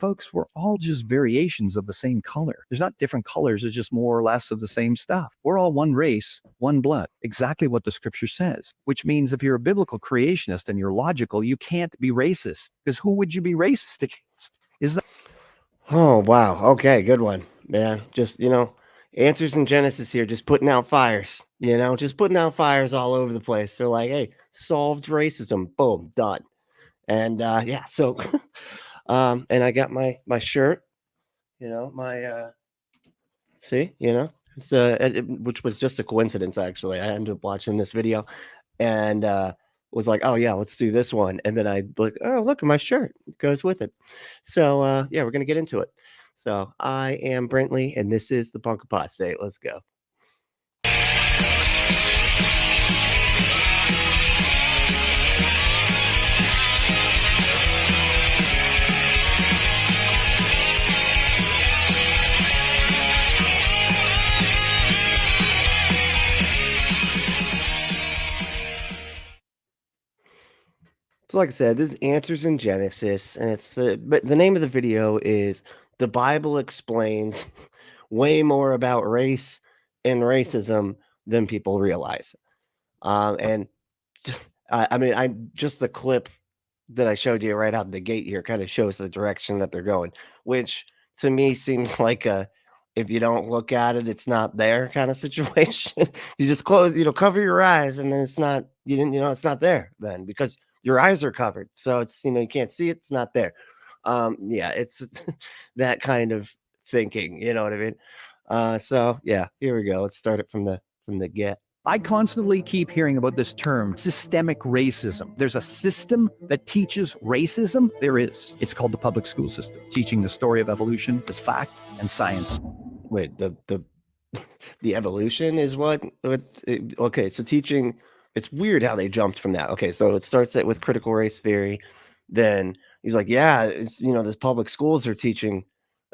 Folks, we're all just variations of the same color. There's not different colors, it's just more or less of the same stuff. We're all one race, one blood, exactly what the scripture says, which means if you're a biblical creationist and you're logical, you can't be racist, because who would you be racist against? Is that Oh, wow. Okay, good one, man. Just, answers in Genesis here, just putting out fires, just putting out fires all over the place. They're like, hey, solved racism. Boom, done. And yeah, so and I got my shirt, my see, it's which was just a coincidence actually. I ended up watching this video and was like, oh yeah, let's do this one. And then I like, oh look at my shirt. It goes with it. So yeah, we're gonna get into it. So I am Brentley and this is the Punk Apostate. Let's go. So, like I said, this is Answers in Genesis, and it's but the name of the video is "The Bible Explains Way More About Race and Racism Than People Realize." And I mean, I just the clip that I showed you right out of the gate here kind of shows the direction that they're going, which to me seems like a if you don't look at it, it's not there kind of situation. You just close, cover your eyes, and then it's not, you didn't, it's not there then because your eyes are covered. So it's, you can't see it, it's not there. Yeah, it's that kind of thinking, you know what I mean? So yeah, here we go. Let's start it from the get. I constantly keep hearing about this term, systemic racism. There's a system that teaches racism. There is. It's called the public school system, teaching the story of evolution as fact and science. Wait, the evolution is okay, so teaching, it's weird how they jumped from that. Okay, so it starts with critical race theory. Then he's like, yeah, it's, this public schools are teaching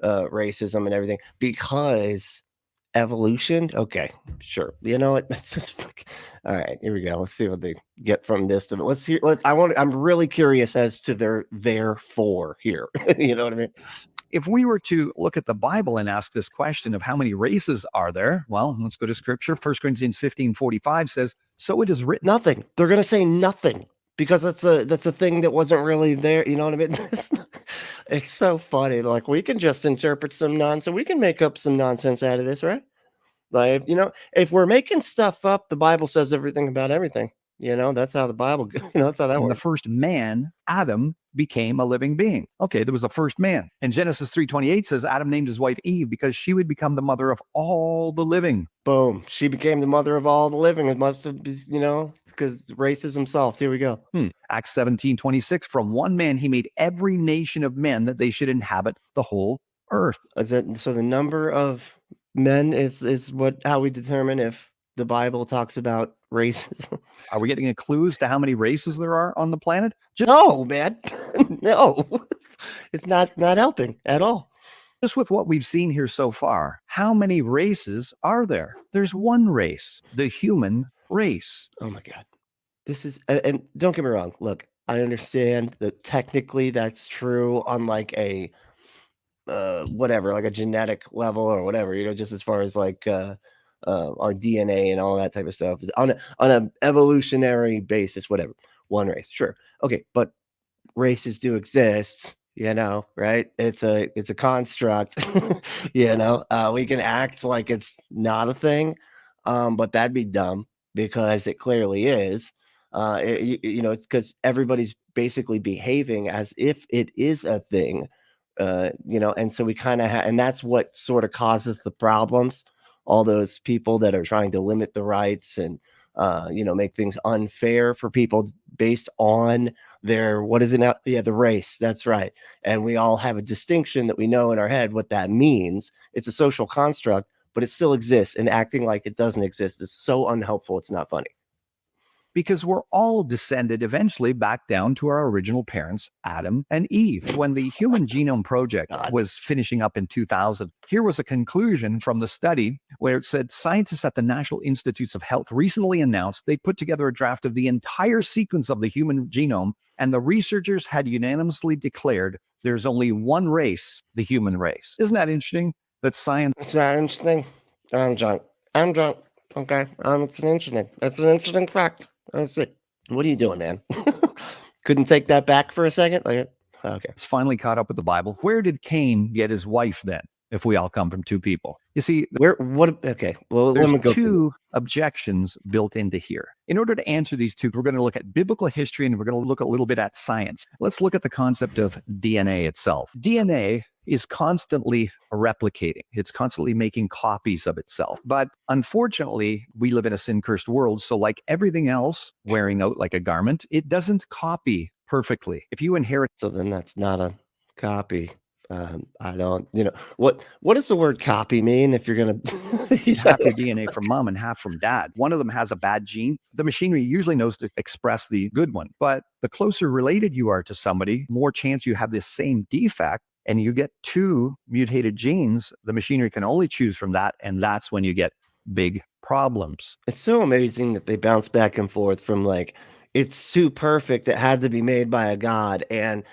racism and everything because evolution. Okay, sure. You know what? That's just all right. Here we go. Let's see what they get from this. I'm really curious as to their therefore here. You know what I mean? If we were to look at the Bible and ask this question of how many races are there, well, let's go to scripture. 1 Corinthians 15:45 says, so it is written. Nothing. They're going to say nothing because that's a thing that wasn't really there. You know what I mean? It's so funny. Like we can just interpret some nonsense. We can make up some nonsense out of this, right? Like, if we're making stuff up, the Bible says everything about everything. That's how the Bible goes. That's how that works. The first man, Adam, became a living being. Okay, there was a first man. And Genesis 3:28 says Adam named his wife Eve because she would become the mother of all the living. Boom. She became the mother of all the living. It must have been, because racism solved. Here we go. Acts 17:26, from one man he made every nation of men that they should inhabit the whole earth. So the number of men is how we determine if the Bible talks about racism. Are we getting clues to how many races there are on the planet? No, man. No. It's not helping at all. Just with what we've seen here so far, how many races are there? There's one race, the human race. Oh my God. This is, and don't get me wrong. Look, I understand that technically that's true on like a whatever, like a genetic level or whatever, just as far as like our DNA and all that type of stuff on an evolutionary basis, whatever. One race, sure, okay, but races do exist, right? It's a construct. We can act like it's not a thing, but that'd be dumb because it clearly is. It's because everybody's basically behaving as if it is a thing. And so we kind of and that's what sort of causes the problems. All those people that are trying to limit the rights and, make things unfair for people based on their, what is it now? Yeah, the race. That's right. And we all have a distinction that we know in our head what that means. It's a social construct, but it still exists, and acting like it doesn't exist is so unhelpful. It's not funny. Because we're all descended eventually back down to our original parents, Adam and Eve. When the Human Genome Project was finishing up in 2000, here was a conclusion from the study where it said scientists at the National Institutes of Health recently announced they put together a draft of the entire sequence of the human genome And the researchers had unanimously declared there's only one race, the human race. Isn't that interesting? That science. It's not interesting. I'm drunk. I'm drunk. Okay. It's an interesting fact. That's it. What are you doing, man? Couldn't take that back for a second? Like, okay. It's finally caught up with the Bible. Where did Cain get his wife then? If we all come from two people, you see, Okay. Well, let there's me go through. two objections built into here. In order to answer these two, we're going to look at biblical history and we're going to look a little bit at science. Let's look at the concept of DNA itself. DNA is constantly replicating. It's constantly making copies of itself. But unfortunately, we live in a sin-cursed world. So like everything else wearing out like a garment, it doesn't copy perfectly. If you inherit. So then that's not a copy. I don't, what does the word copy mean if you're going to half your DNA from mom and half from dad. One of them has a bad gene. The machinery usually knows to express the good one. But the closer related you are to somebody, more chance you have this same defect. And you get two mutated genes, the machinery can only choose from that. And that's when you get big problems. It's so amazing that they bounce back and forth from like, it's too perfect. It had to be made by a god. And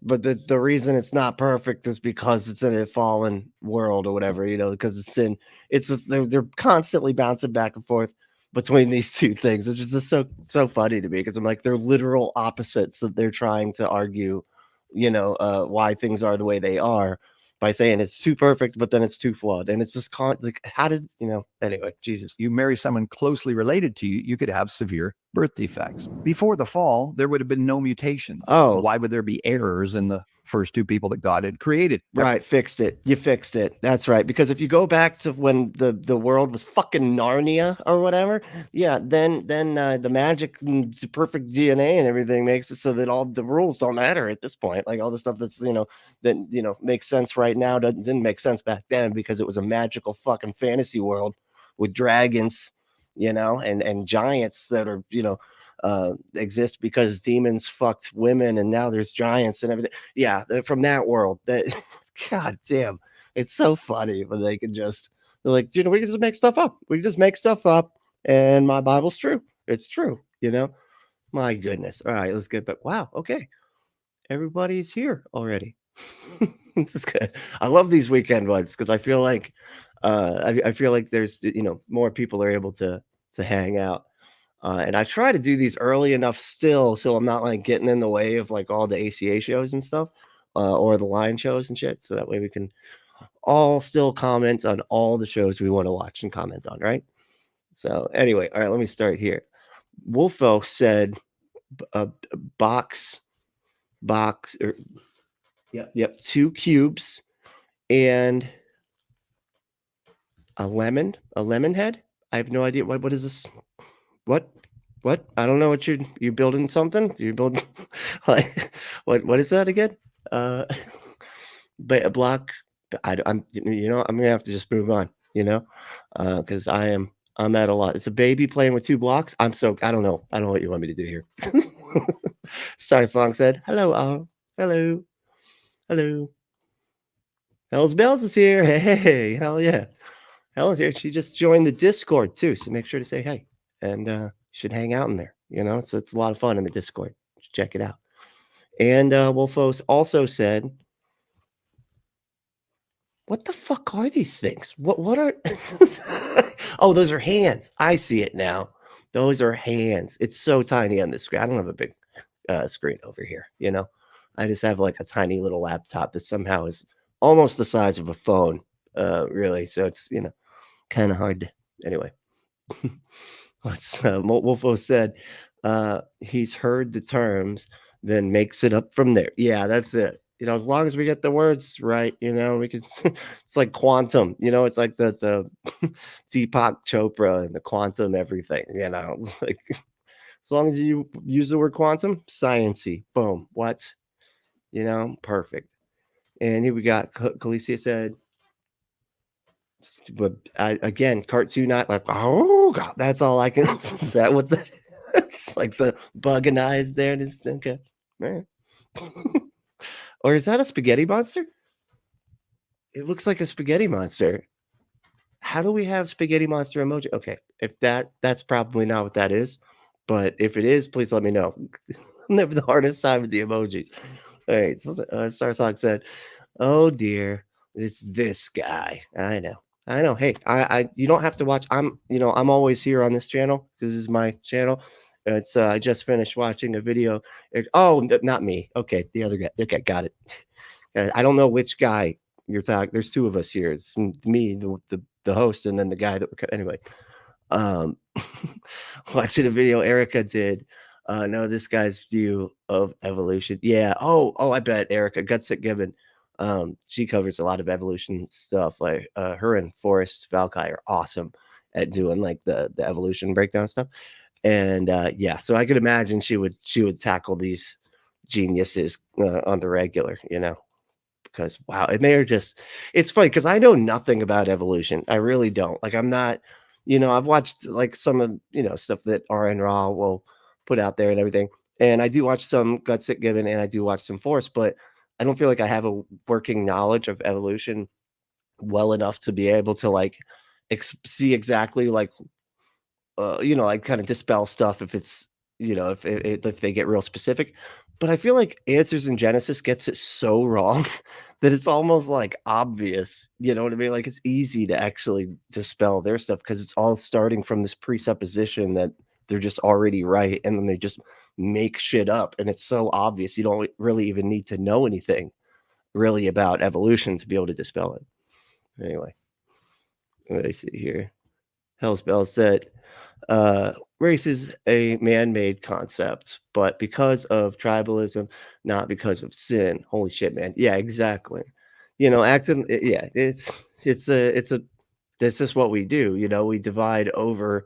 but the reason it's not perfect is because it's in a fallen world or whatever, because it's sin. It's just, they're constantly bouncing back and forth between these two things. It's just so funny to me because I'm like, they're literal opposites that they're trying to argue, why things are the way they are by saying it's too perfect, but then it's too flawed. And it's just like, how did, anyway, Jesus. You marry someone closely related to you, you could have severe birth defects. Before the fall, there would have been no mutations. Oh, why would there be errors in the first two people that God had created? Right, fixed it. You fixed it. That's right. Because if you go back to when the world was fucking Narnia or whatever, yeah, then the magic and the perfect DNA and everything makes it so that all the rules don't matter at this point. Like all the stuff that's that makes sense right now didn't make sense back then because it was a magical fucking fantasy world with dragons, and giants that are exist because demons fucked women and now there's giants and everything. Yeah, from that world. That God damn, it's so funny when they can just they're like, we can just make stuff up. We can just make stuff up, and my Bible's true. It's true. My goodness. All right, let's get back. Wow. Okay, everybody's here already. This is good. I love these weekend ones because I feel like I feel like there's more people are able to hang out. And I try to do these early enough still, so I'm not like getting in the way of like all the ACA shows and stuff, or the line shows and shit. So that way we can all still comment on all the shows we want to watch and comment on, right? So anyway, all right, let me start here. Wolfo said, uh, box, or yep, 2 cubes and a lemon head. I have no idea what is this. What? I don't know what you building something? You building like what is that again? Uh, but a block. I'm I'm gonna have to just move on. Because I'm at a lot. It's a baby playing with 2 blocks. I don't know. I don't know what you want me to do here. Start song said, "Hello, all. Hello, hello. Hell's Bells is here. Hey, hell yeah. Helen's here. She just joined the Discord too, so make sure to say hey, and you should hang out in there. So it's a lot of fun in the Discord. Check it out. And Wolfos also said, "What the fuck are these things? What are? Oh, those are hands. I see it now. Those are hands. It's so tiny on the screen. I don't have a big screen over here. I just have like a tiny little laptop that somehow is almost the size of a phone. Really. So it's kind of hard to anyway." What's Wolfo said, he's heard the terms, then makes it up from there. Yeah, that's it. As long as we get the words right, we can. It's like quantum. It's like the Deepak Chopra and the quantum everything. It's like as long as you use the word quantum, sciency. Boom. What? Perfect. And here we got Khaleesi said, but again, cartoon not like, oh god, that's all I can. Is that what it's like the bug and eyes there? It's okay, man. Or is that a spaghetti monster? It looks like a spaghetti monster. How do we have spaghetti monster emoji? Okay, if that's probably not what that is, but if it is, please let me know. I'm having the hardest time with the emojis. All right, so Starsock said, "Oh dear, it's this guy." I know. Hey, you don't have to watch. I'm always here on this channel because this is my channel. It's I just finished watching a video. Not me. Okay, the other guy. Okay, got it. I don't know which guy you're talking. There's two of us here. It's me, the host, and then the guy that anyway. Um, watching a video Erica did. No, this guy's view of evolution. Yeah. I bet Erica Gutsick Gibbon. She covers a lot of evolution stuff. Like her and Forrest Valkai are awesome at doing like the evolution breakdown stuff. And yeah, so I could imagine she would tackle these geniuses on the regular, because wow, and they're just it's funny because I know nothing about evolution. I really don't. Like I'm not, I've watched like some of stuff that RN Raw will put out there and everything. And I do watch some Gutsick Given and I do watch some Force, but I don't feel like I have a working knowledge of evolution well enough to be able to like see exactly like like kind of dispel stuff if it's, if they get real specific. But I feel like Answers in Genesis gets it so wrong that it's almost like obvious. You know what I mean? Like it's easy to actually dispel their stuff because it's all starting from this presupposition that they're just already right. And then they just make shit up. And it's so obvious. You don't really even need to know anything really about evolution to be able to dispel it. Anyway, let me see here. Hell's Bell said, race is a man-made concept, but because of tribalism, not because of sin. Holy shit, man. Yeah, exactly. Acting. Yeah, it's a. This is what we do. We divide over,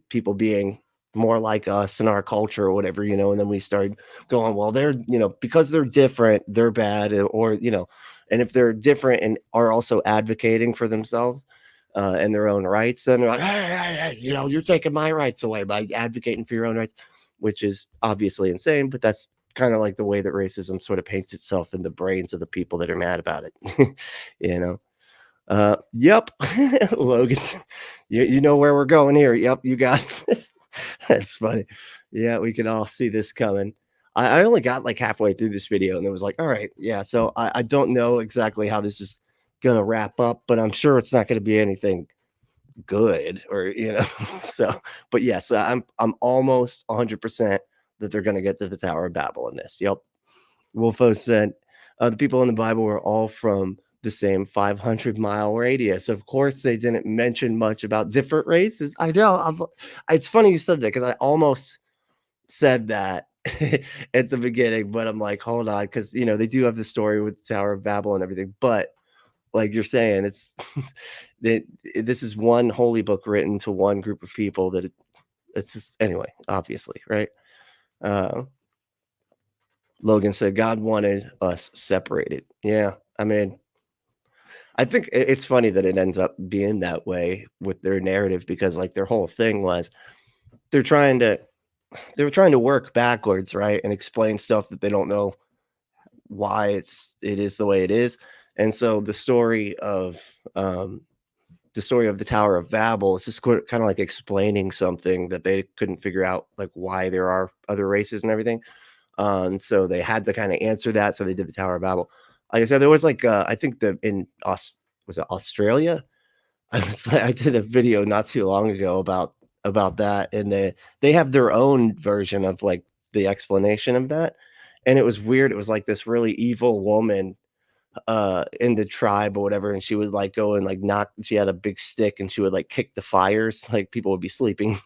people being more like us in our culture or whatever, and then we start going, well, they're, because they're different, they're bad, or and if they're different and are also advocating for themselves and their own rights, then they're like, hey, you're taking my rights away by advocating for your own rights, which is obviously insane. But that's kind of like the way that racism sort of paints itself in the brains of the people that are mad about it. you know. Yep, Logan. You know where we're going here. Yep, you got it. That's funny. Yeah, we can all see this coming. I only got like halfway through this video and it was like, all right, yeah. So I don't know exactly how this is gonna wrap up, but I'm sure it's not gonna be anything good or so but yes, I'm almost 100% that they're gonna get to the Tower of Babel in this. Yep. Wolfo said the people in the Bible were all from the same 500-mile radius. Of course, they didn't mention much about different races. I know. It's funny you said that because I almost said that at the beginning, but I'm like, hold on, because they do have the story with the Tower of Babel and everything. But like you're saying, it's that this is one holy book written to one group of people that it's just anyway, obviously, right? Uh, Logan said God wanted us separated. Yeah, I mean, I think it's funny that it ends up being that way with their narrative because like their whole thing was they're trying to they were trying to work backwards, right, and explain stuff that they don't know why it is the way it is. And so the story of the Tower of Babel is just kind of like explaining something that they couldn't figure out, like why there are other races and everything. And so they had to kind of answer that. So they did the Tower of Babel. Like I said, there was like I think was it Australia? I did a video not too long ago about that, and they have their own version of like the explanation of that, and it was weird. It was like this really evil woman in the tribe or whatever, and she would like go and like knock. She had a big stick, and she would like kick the fires. Like people would be sleeping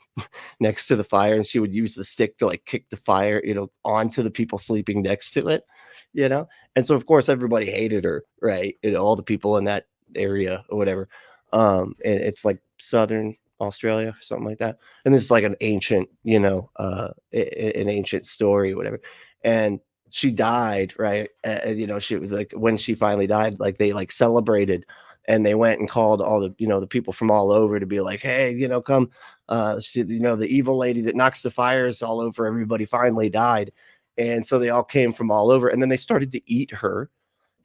next to the fire, and she would use the stick to like kick the fire, onto the people sleeping next to it, And so of course everybody hated her, right? All the people in that area or whatever. And it's like southern Australia or something like that. And this is like an ancient, an ancient story, whatever. And she died, right? She was like when she finally died, like they like celebrated and they went and called all the the people from all over to be like, hey, come the evil lady that knocks the fires all over everybody finally died. And so they all came from all over and then they started to eat her,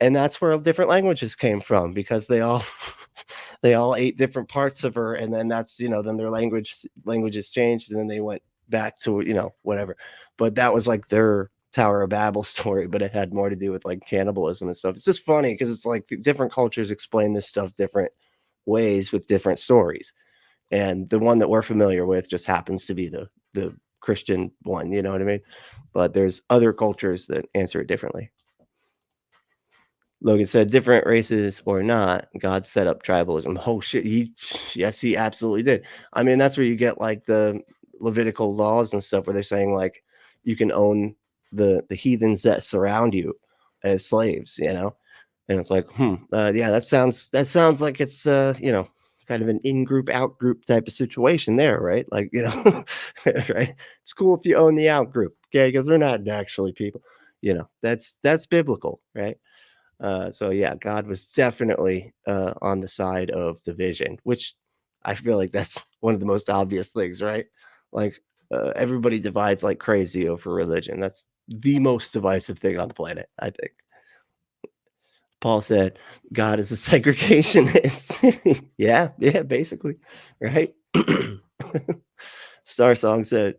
and that's where different languages came from because they all they all ate different parts of her, and then that's then their languages changed, and then they went back to whatever. but that was like their Tower of Babel story, but it had more to do with like cannibalism and stuff. It's just funny because it's like different cultures explain this stuff different ways with different stories. And the one that we're familiar with just happens to be the Christian one, you know what I mean? But there's other cultures that answer it differently. Logan said, different races or not, God set up tribalism. Oh shit, yes, he absolutely did. I mean, that's where you get like the Levitical laws and stuff where they're saying like you can own the heathens that surround you as slaves, you know? And it's like, yeah, that sounds like it's kind of an in-group, out-group type of situation there, right? Like, right? It's cool if you own the out-group, okay, because they're not actually people. That's biblical, right? So yeah, God was definitely on the side of division, which I feel like that's one of the most obvious things, right? Like everybody divides like crazy over religion. That's the most divisive thing on the planet, I think. Paul said, God is a segregationist. yeah, basically, right? Star Song said,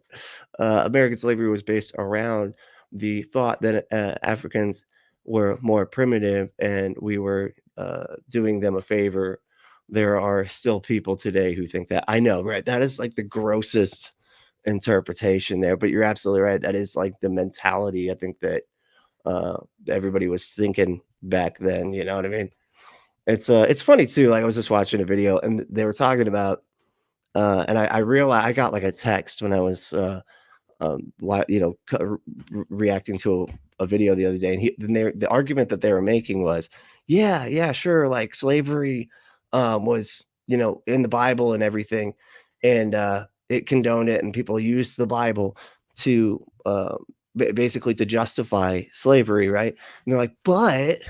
American slavery was based around the thought that Africans were more primitive and we were doing them a favor. There are still people today who think that. I know, right? That is like the grossest interpretation there, but you're absolutely right. That is like the mentality I think that uh, everybody was thinking back then. You know what I mean? It's funny too. Like I was just watching a video and they were talking about, and I realized I got like a text when I was reacting to a video the other day, and the argument that they were making was, yeah, sure, like slavery was in the Bible and everything, and it condoned it, and people used the Bible to basically to justify slavery, right? And they're like, but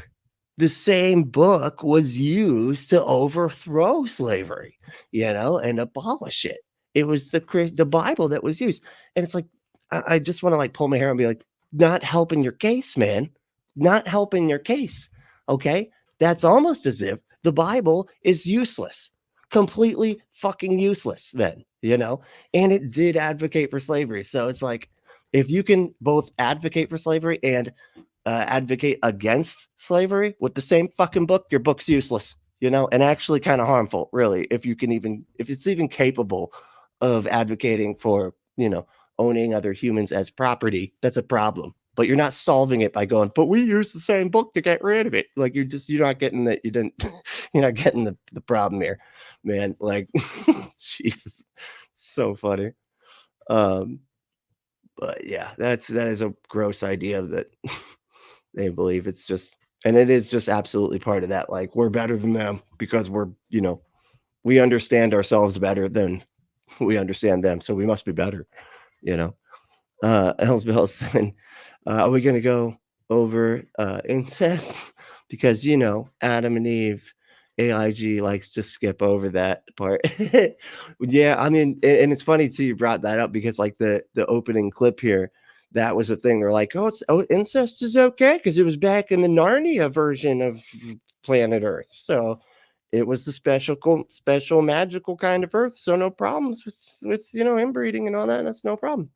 the same book was used to overthrow slavery, and abolish it. It was the Bible that was used, and it's like I just want to like pull my hair and be like, not helping your case, man, not helping your case. Okay, that's almost as if the Bible is useless, completely fucking useless. Then and it did advocate for slavery, so it's like if you can both advocate for slavery and advocate against slavery with the same fucking book, your book's useless, and actually kind of harmful, really, if it's even capable of advocating for, owning other humans as property, that's a problem. But you're not solving it by going, but we use the same book to get rid of it. Like you're not getting that you didn't you're not getting the problem here, man. Like Jesus. So funny. Um, but yeah, that is a gross idea that they believe it's just, and it is just absolutely part of that. Like we're better than them because we understand ourselves better than we understand them, so we must be better. You know. Elsbell saying, "Are we going to go over incest? Because Adam and Eve." A.I.G likes to skip over that part. Yeah, I mean, and it's funny too you brought that up because like the opening clip here, that was the thing. They're like, incest is okay because it was back in the Narnia version of planet Earth, so it was the special magical kind of Earth, so no problems with inbreeding and all that. That's no problem.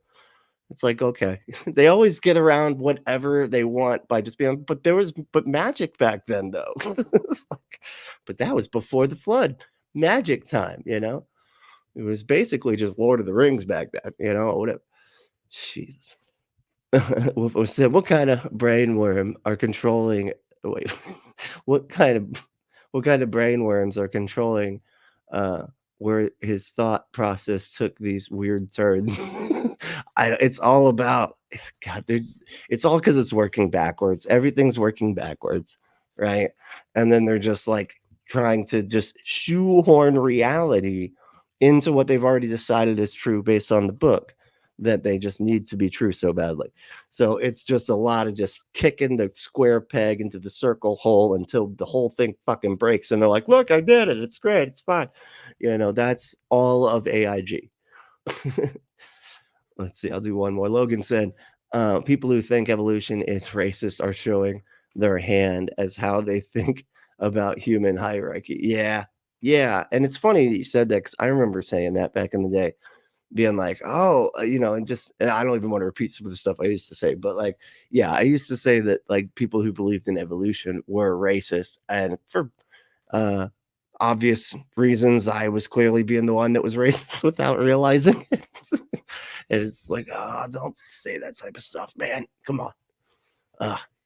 It's like, okay, they always get around whatever they want by just being, but magic back then though. It's like, but that was before the flood, magic time. It was basically just Lord of the Rings back then. Whatever. Jesus. Wolf said, what kind of brainworm are controlling? Wait, what kind of what kind of brainworms are controlling uh, where his thought process took these weird turns? It's all about God. It's all because it's working backwards. Everything's working backwards, right? And then they're just like trying to just shoehorn reality into what they've already decided is true based on the book that they just need to be true so badly. So it's just a lot of just kicking the square peg into the circle hole until the whole thing fucking breaks. And they're like, look, I did it. It's great. It's fine. That's all of A.I.G. Let's see. I'll do one more. Logan said, people who think evolution is racist are showing their hand as how they think about human hierarchy. Yeah. Yeah. And it's funny that you said that because I remember saying that back in the day. being like, oh, and I don't even want to repeat some of the stuff I used to say, but like, yeah, I used to say that like people who believed in evolution were racist, and for uh, obvious reasons, I was clearly being the one that was racist without realizing it. And it's like, oh, don't say that type of stuff, man. Come on.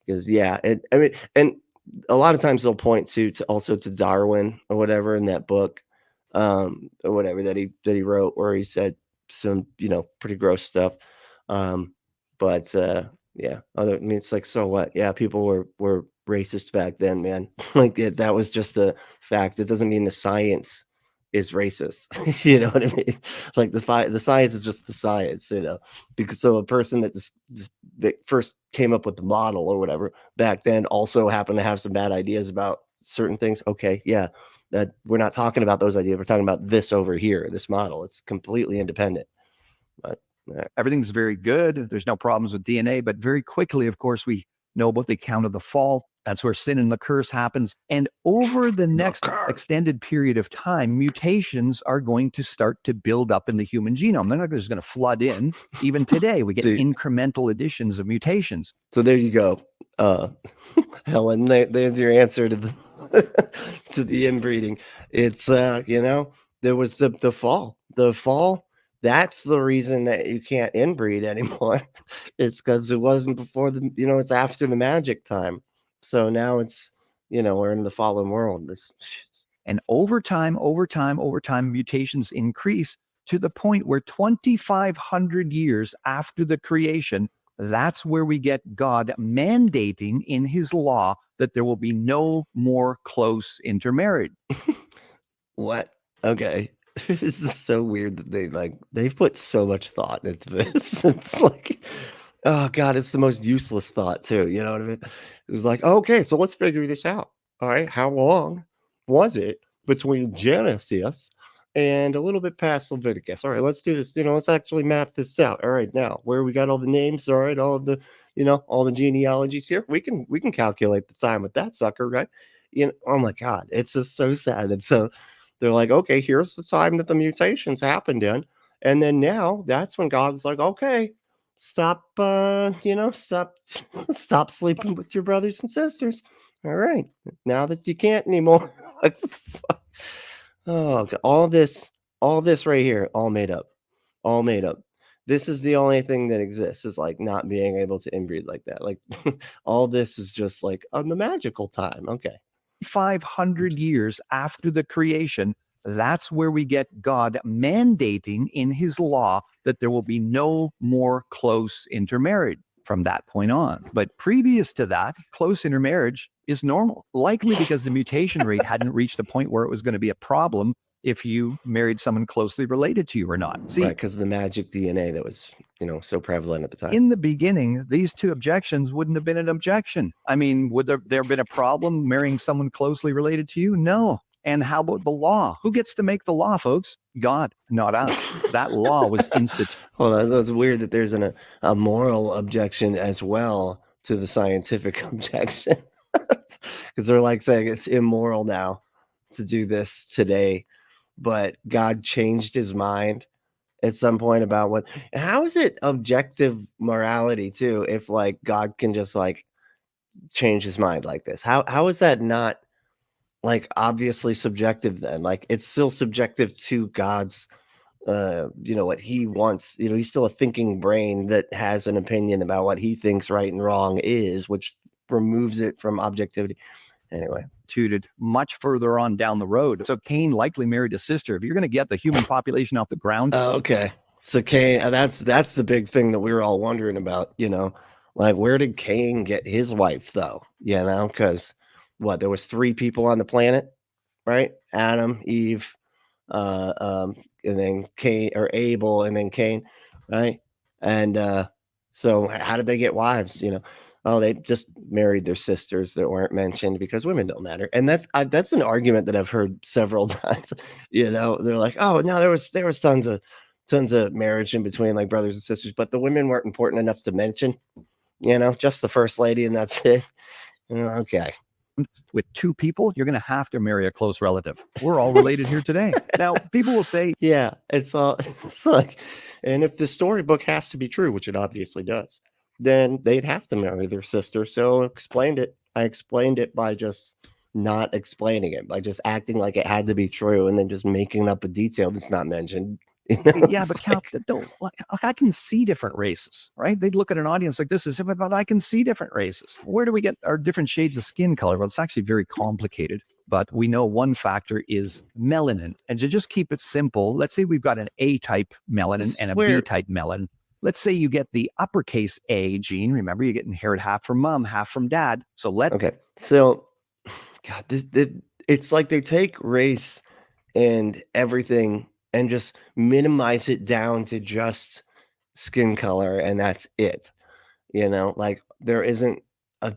Because yeah, I mean, and a lot of times they'll point to also to Darwin or whatever in that book, or whatever that he wrote, where he said some pretty gross stuff. Um, but yeah, I mean, it's like, so what? Yeah, people were racist back then, man. Like that was just a fact. It doesn't mean the science is racist. You know what I mean? Like the science is just the science, because so a person that first came up with the model or whatever back then also happened to have some bad ideas about certain things. Okay, yeah, that we're not talking about those ideas. We're talking about this over here, this model. It's completely independent. But Everything's very good. There's no problems with DNA, but very quickly, of course, we know about the account of the fall. That's where sin and the curse happens. And over the next extended period of time, mutations are going to start to build up in the human genome. They're not just going to flood in. Even today, we get incremental additions of mutations. So there you go, Helen. There's your answer to the to the inbreeding. It's there was the fall. The fall. That's the reason that you can't inbreed anymore. It's because it wasn't before it's after the magic time. So now it's we're in the fallen world. And over time, mutations increase to the point where 2,500 years after the creation, that's where we get God mandating in his law that there will be no more close intermarriage. What? Okay. This is so weird that they've put so much thought into this. It's like, oh God, it's the most useless thought too. You know what I mean? It was like, okay, so let's figure this out. All right, how long was it between Genesis and a little bit past Leviticus? All right, let's do this. Let's actually map this out. All right, now where we got all the names, all right, all of the, all the genealogies here. We can calculate the time with that sucker, right? Oh my God, it's just so sad. And so they're like, okay, here's the time that the mutations happened in. And then now that's when God's like, okay, stop, stop, stop sleeping with your brothers and sisters. All right. Now that you can't anymore. Like, fuck. Oh, God. All this right here, all made up. All made up. This is the only thing that exists, is like not being able to inbreed like that. Like all this is just like on the magical time. Okay. 500 years after the creation, that's where we get God mandating in his law that there will be no more close intermarriage from that point on. But previous to that, close intermarriage is normal, likely because the mutation rate hadn't reached the point where it was going to be a problem if you married someone closely related to you or not. See, right, because of the magic DNA that was, so prevalent at the time. in the beginning, these two objections wouldn't have been an objection. I mean, would there have been a problem marrying someone closely related to you? No. And how about the law? Who gets to make the law, folks? God, not us. That law was instituted. Well, that's weird that there's a moral objection as well to the scientific objection, because they're like saying it's immoral now to do this today, but God changed his mind at some point about what. How is it objective morality too if like God can just like change his mind like this? How is that not like obviously subjective then? Like it's still subjective to God's what he wants. He's still a thinking brain that has an opinion about what he thinks right and wrong is, which removes it from objectivity. Anyway, much further on down the road. So Cain likely married a sister. If you're going to get the human population off the ground. Okay. So Cain, that's the big thing that we were all wondering about, like where did Cain get his wife though? Because there was 3 people on the planet, right? Adam, Eve, and then Cain, or Abel, and then Cain, right? And so how did they get wives? Oh, they just married their sisters that weren't mentioned because women don't matter. And that's an argument that I've heard several times. They're like, oh no, there was tons of marriage in between like brothers and sisters, but the women weren't important enough to mention. Just the first lady, and that's it. Okay. with two people, you're going to have to marry a close relative. We're all related here today. Now, people will say, yeah, it's all it's like, and if the storybook has to be true, which it obviously does, then they'd have to marry their sister. So I explained it by just not explaining it, by just acting like it had to be true, and then just making up a detail that's not mentioned. yeah, It's but Cal, like, don't like I can see different races, right? They'd look at an audience like this and say, but I can see different races. Where do we get our different shades of skin color? Well, it's actually very complicated, but we know one factor is melanin. And to just keep it simple, let's say we've got an A type melanin this is and a B where type melanin. Let's say you get the uppercase A gene. Remember, you get inherit half from mom, half from dad. So okay. So, God, it's like they take race and everything and just minimize it down to just skin color, and that's it. Like there isn't a,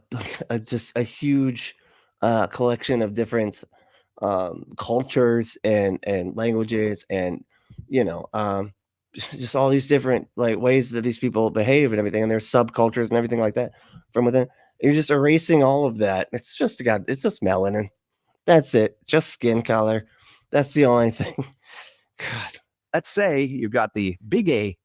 a just a huge collection of different cultures and languages and you know um just all these different like ways that these people behave and everything, and their subcultures and everything like that from within. You're just erasing all of that. It's just melanin. That's it. Just skin color. That's the only thing. God. let's say you've got the big A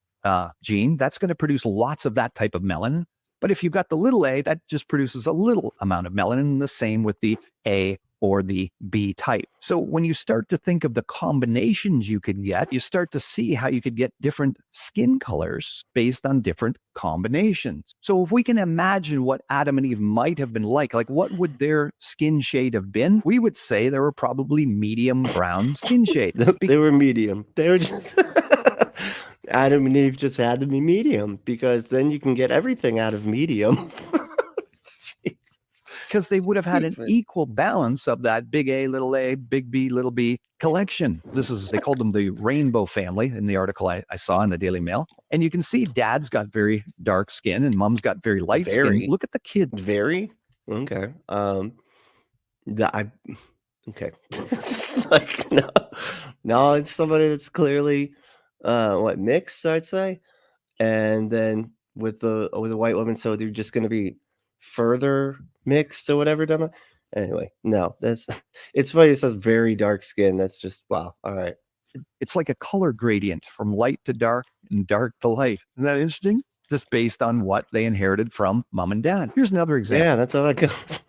gene, that's going to produce lots of that type of melanin. But if you've got the little a, that just produces a little amount of melanin, the same with the A or the B type. So when you start to think of the combinations you could get, you start to see how you could get different skin colors based on different combinations. So if we can imagine what Adam and Eve might have been like what would their skin shade have been? We would say they were probably medium brown skin shade. They were medium. They were just Adam and Eve just had to be medium because then you can get everything out of medium. Jesus. Because they would have had an Stupid. equal balance of that big A, big B, little B collection. They called them the rainbow family in the article I saw in the Daily Mail. And you can see dad's got very dark skin and mom's got very light skin. Very, Look at the kid. very okay. The I okay. It's like no, no, it's somebody that's clearly what mixed, I'd say, and then with the white woman, so they're just going to be further mixed or whatever. Done. Anyway, no, that's it's funny. It says very dark skin. That's just wow. All right. It's like a color gradient from light to dark and dark to light. Isn't that interesting? Just based on what they inherited from mom and dad. Here's another example. Yeah, that's how that goes.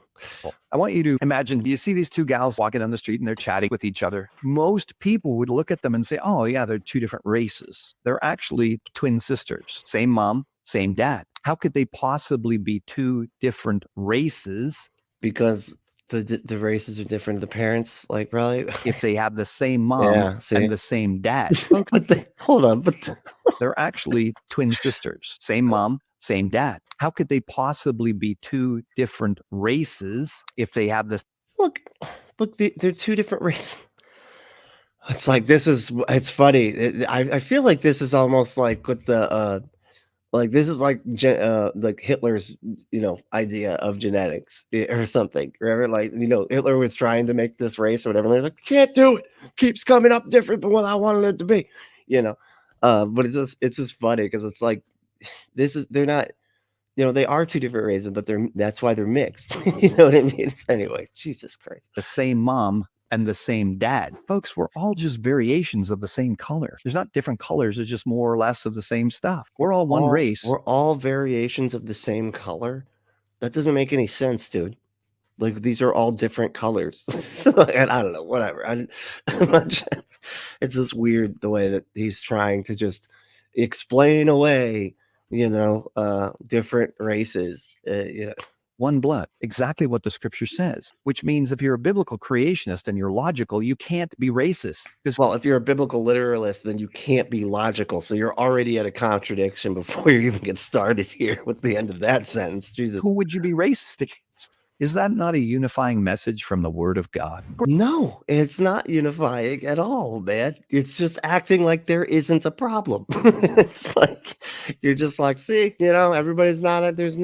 I want you to imagine you see these two gals walking down the street and they're chatting with each other. Most people would look at them and say, oh, yeah, they're two different races. They're actually twin sisters, same mom, same dad. How could they possibly be two different races Because the races are different. The parents, like, probably. if they have the same mom Yeah, see? and the same dad? Folks, Hold on, but they're actually twin sisters, same mom, same dad. How could they possibly be two different races if they have this? look, they're two different races. It's like it's funny. I feel like this is almost like with the like this is like Hitler's idea of genetics or something. Remember, like Hitler was trying to make this race or whatever. And they're like, can't do it. Keeps coming up different than what I wanted it to be. You know, but it's just funny because it's like they're not. They are two different races, but that's why they're mixed. You know what I mean? Anyway, Jesus Christ. The same mom and the same dad. Folks, we're all just variations of the same color. There's not different colors, it's just more or less of the same stuff. We're all one race. We're all variations of the same color. That doesn't make any sense, dude. Like these are all different colors. And I don't know, whatever. It's just weird the way that he's trying to just explain away, different races. One blood, exactly what the scripture says, which means if you're a biblical creationist and you're logical, you can't be racist. Because Well, if you're a biblical literalist, then you can't be logical. So you're already at a contradiction before you even get started here with the end of that sentence. Jesus. who would you be racist against? Is that not a unifying message from the Word of God? No, it's not unifying at all, man. It's just acting like there isn't a problem. It's like you're just like, see, everybody's not there's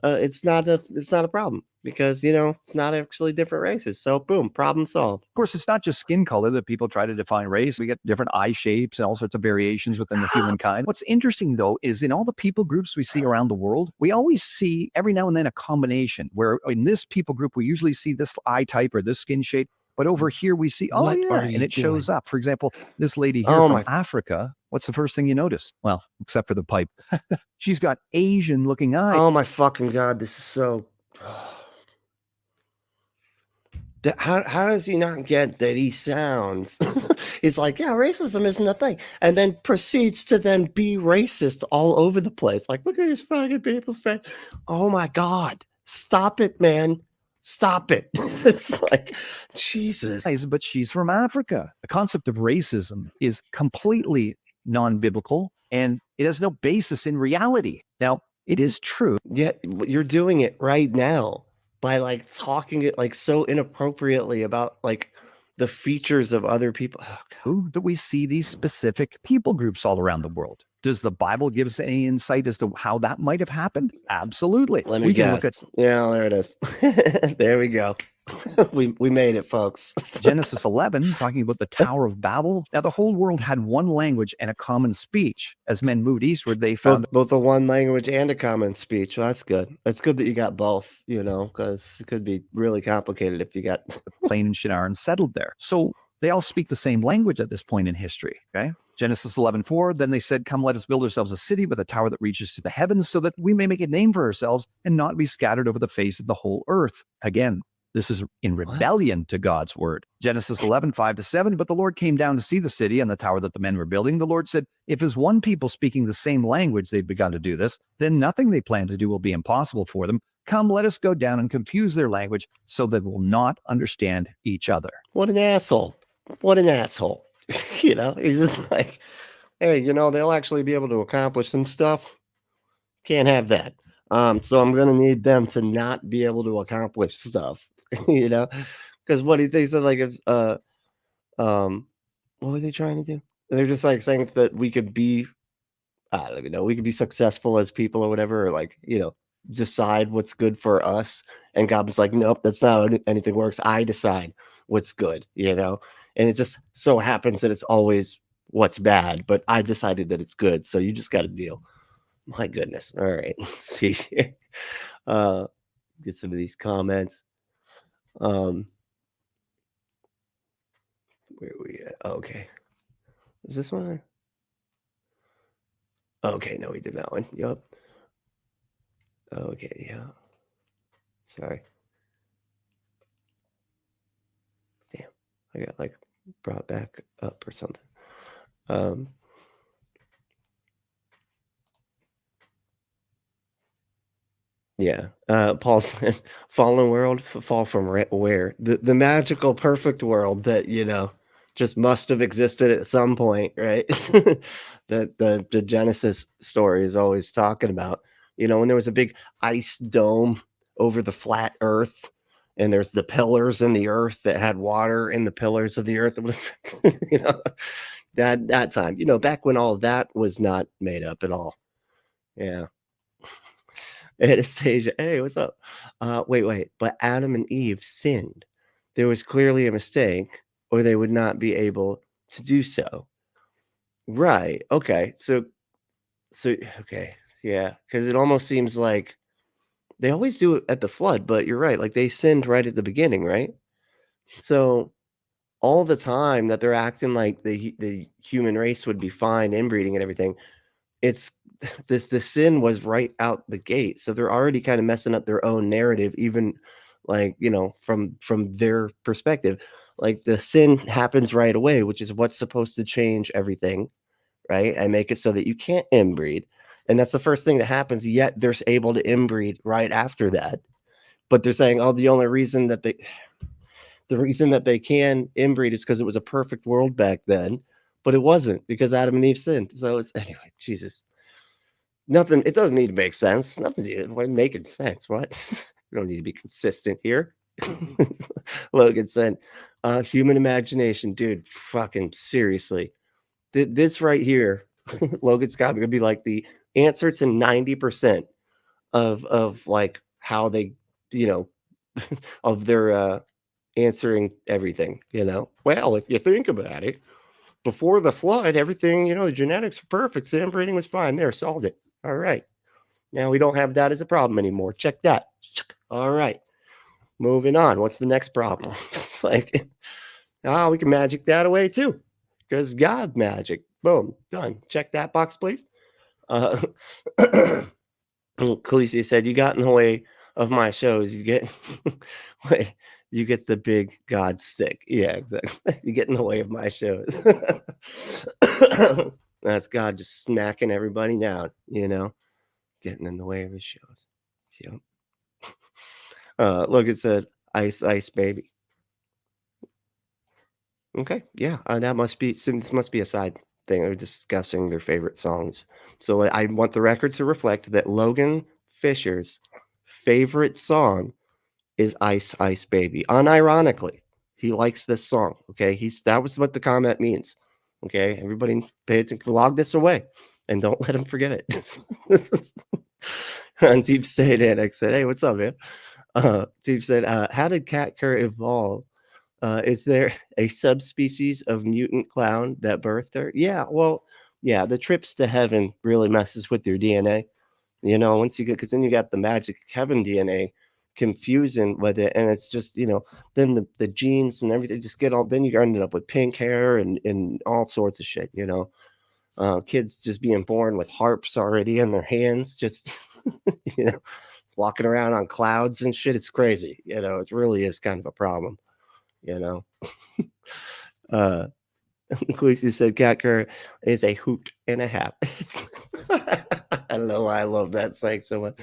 it's not a problem because it's not actually different races. So boom, problem solved. Of course, it's not just skin color that people try to define race. We get different eye shapes and all sorts of variations within the humankind. What's interesting, though, is in all the people groups we see around the world, we always see every now and then a combination where in this people group, we usually see this eye type or this skin shape. But over here, we see, oh, What are yeah, and you it shows doing? up. For example, this lady here Oh from my! Africa, what's the first thing you notice? Well, except for the pipe. She's got Asian looking eyes. Oh my fucking god! This is so. How does he not get that he sounds? He's like, yeah, racism isn't a thing, and then proceeds to then be racist all over the place. Like, look at his fucking people's face. Oh my god! Stop it, man! Stop it! It's like, Jesus. But she's from Africa. The concept of racism is completely non biblical and it has no basis in reality. Now, it is true Yeah, you're doing it right now by like talking it like so inappropriately about like the features of other people. Oh god. that we see these specific people groups all around the world. Does the Bible give us any insight as to how that might have happened? Absolutely. Let me We can guess. look at Yeah, there it is. There we go. We made it, folks. Genesis 11, talking about the Tower of Babel. Now, the whole world had one language and a common speech. As men moved eastward, they found Both a one language and a common speech. Well, that's good. It's good that you got both, because it could be really complicated if you got Plain and Shinar and settled there. So they all speak the same language at this point in history. Okay. Genesis 11:4. Then they said, come, let us build ourselves a city with a tower that reaches to the heavens so that we may make a name for ourselves and not be scattered over the face of the whole earth. Again, this is in rebellion to God's word. Genesis 11:5-7. But the Lord came down to see the city and the tower that the men were building. The Lord said, if as one people speaking the same language they've begun to do this, then nothing they plan to do will be impossible for them. Come, let us go down and confuse their language so that we'll not understand each other. What an asshole. What an asshole. He's just like, hey, they'll actually be able to accomplish some stuff. Can't have that. So I'm gonna need them to not be able to accomplish stuff, because what he said, like, it's what were they trying to do? They're just like saying that we could be, I don't even know, we could be successful as people or whatever, or like, decide what's good for us. And God was like, nope, that's not how anything works. I decide what's good, and it just so happens that it's always what's bad, but I've decided that it's good. So you just got to deal. My goodness. All right. Let's see here. Uh, get some of these comments. Where are we at? Okay. Is this one? Okay, no, we did that one. Yup. Okay, yeah. Sorry. Damn. I got like brought back up or something. Um Yeah. Paul said, "Fallen world, fall from where? The magical, perfect world that just must have existed at some point, right? That the Genesis story is always talking about. When there was a big ice dome over the flat Earth, and there's the pillars in the Earth that had water in the pillars of the Earth. you know, that time, back when all of that was not made up at all. Yeah." Anastasia, hey, what's up? Wait. But Adam and Eve sinned. There was clearly a mistake, or they would not be able to do so. Right. Okay. So okay. Yeah. Because it almost seems like they always do it at the flood, but you're right. Like they sinned right at the beginning, right? So all the time that they're acting like the human race would be fine, inbreeding and everything, it's the sin was right out the gate, so they're already kind of messing up their own narrative, even like from their perspective. Like the sin happens right away, which is what's supposed to change everything, right, and make it so that you can't inbreed, and that's the first thing that happens. Yet they're able to inbreed right after that, but they're saying, oh, the reason that they can inbreed is because it was a perfect world back then, but it wasn't because Adam and Eve sinned. So it's anyway, Jesus. Nothing. It doesn't need to make sense. Nothing. Making sense. What? We don't need to be consistent here. Logan said, "Human imagination, dude. Fucking seriously. This right here, Logan Scott, gonna be like the answer to 90% of like how they, you know, of their answering everything, you know. Well, if you think about it, before the flood, everything, you know, the genetics were perfect. The inbreeding was fine. There, solved it. All right. Now we don't have that as a problem anymore. Check that. All right. Moving on. What's the next problem? It's like, we can magic that away too. Because God magic. Boom. Done. Check that box, please. Uh, Khaleesi said, "You got in the way of my shows. You get, wait, you get the big God stick. Yeah, exactly. You get in the way of my shows. That's God just smacking everybody down. You know, getting in the way of his shows. Yep. Look, it said Ice Ice Baby. Okay, yeah, that must be. So this must be a side thing. They're discussing their favorite songs. So I want the record to reflect that Logan Fisher's favorite song is Ice Ice Baby. Unironically, he likes this song. Okay, that was what the comment means. Okay, everybody pay attention. Log this away, and don't let him forget it. And Deep State Annex said, "Hey, what's up, man?" Deep said, "How did cat cur evolve? Is there a subspecies of mutant clown that birthed her?" Yeah, well, yeah, the trips to heaven really messes with your DNA. You know, once you get, because then you got the magic heaven DNA confusing with it, and it's just, you know, then the genes and everything just get all. Then you ended up with pink hair and all sorts of shit. You know, kids just being born with harps already in their hands, just you know, walking around on clouds and shit. It's crazy. You know, it really is kind of a problem. You know. uh Khaleesi said cat cur is a hoot and a half. I don't know why I love that saying so much.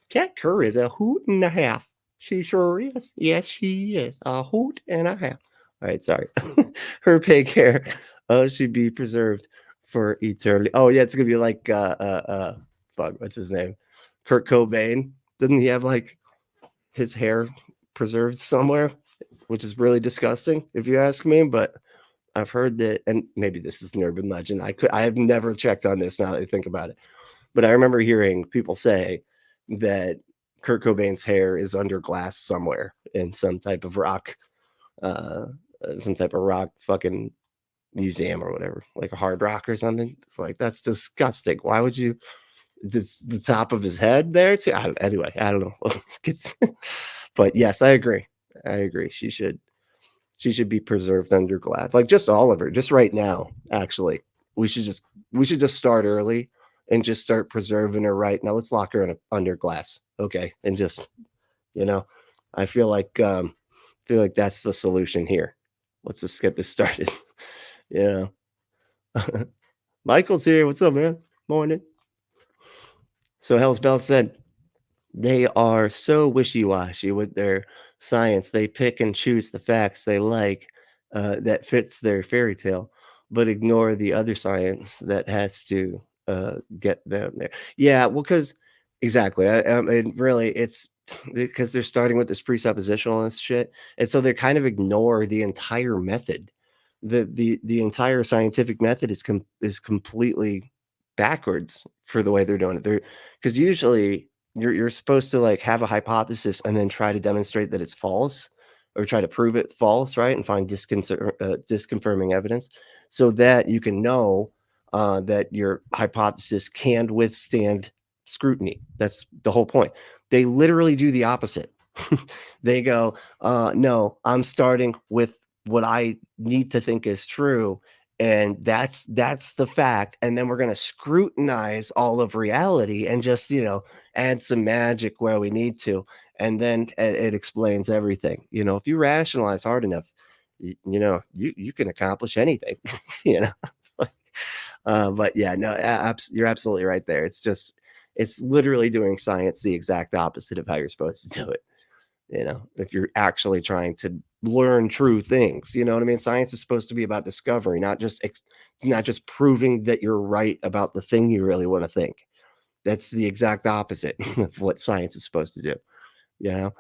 Cat cur is a hoot and a half. She sure is. Yes, she is. A hoot and a half. All right, sorry. Her pig hair should be preserved for eternity. Oh, yeah, it's gonna be like fuck, what's his name? Kurt Cobain. Didn't he have like his hair preserved somewhere? Which is really disgusting, if you ask me, but I've heard that, and maybe this is an urban legend. I have never checked on this now that I think about it, but I remember hearing people say that Kurt Cobain's hair is under glass somewhere in uh, some type of rock fucking museum or whatever, like a hard rock or something. It's like that's disgusting. Why would you? Just the top of his head there too. Anyway, I don't know. But yes, I agree. I agree. She should be preserved under glass. Like just all of her, just right now, actually. We should just start early and just start preserving her right now. Let's lock her in under glass. Okay. And just, you know, I feel like that's the solution here. Let's just get this started. Yeah. Michael's here. What's up, man? Morning. So Hell's Bell said, they are so wishy-washy with their science. They pick and choose the facts they like that fits their fairy tale, but ignore the other science that has to get them there. Yeah, well, because exactly. I mean, really, it's because they're starting with this presuppositionalist shit, and so they kind of ignore the entire method. The entire scientific method is completely backwards for the way they're doing it. They're because usually you're supposed to like have a hypothesis and then try to demonstrate that it's false or try to prove it false, right? And find disconfirming evidence so that you can know that your hypothesis can withstand scrutiny. That's the whole point. They literally do the opposite. They go, no, I'm starting with what I need to think is true, and that's the fact, and then we're going to scrutinize all of reality and just, add some magic where we need to, and then it explains everything. If you rationalize hard enough, you can accomplish anything. you know but yeah, no, you're absolutely right there. It's literally doing science the exact opposite of how you're supposed to do it. If you're actually trying to learn true things, you know what I mean? Science is supposed to be about discovery, not just proving that you're right about the thing you really want to think. That's the exact opposite of what science is supposed to do. You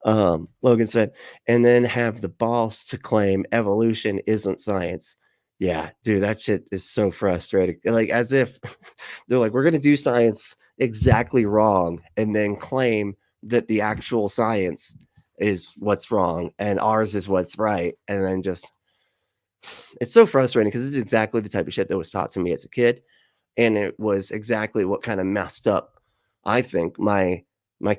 know, Logan said, and then have the balls to claim evolution isn't science. Yeah, dude, that shit is so frustrating. Like, as if they're like, we're gonna do science exactly wrong and then claim that the actual science is what's wrong and ours is what's right, and then just it's so frustrating because it's exactly the type of shit that was taught to me as a kid, and it was exactly what kind of messed up, I think, my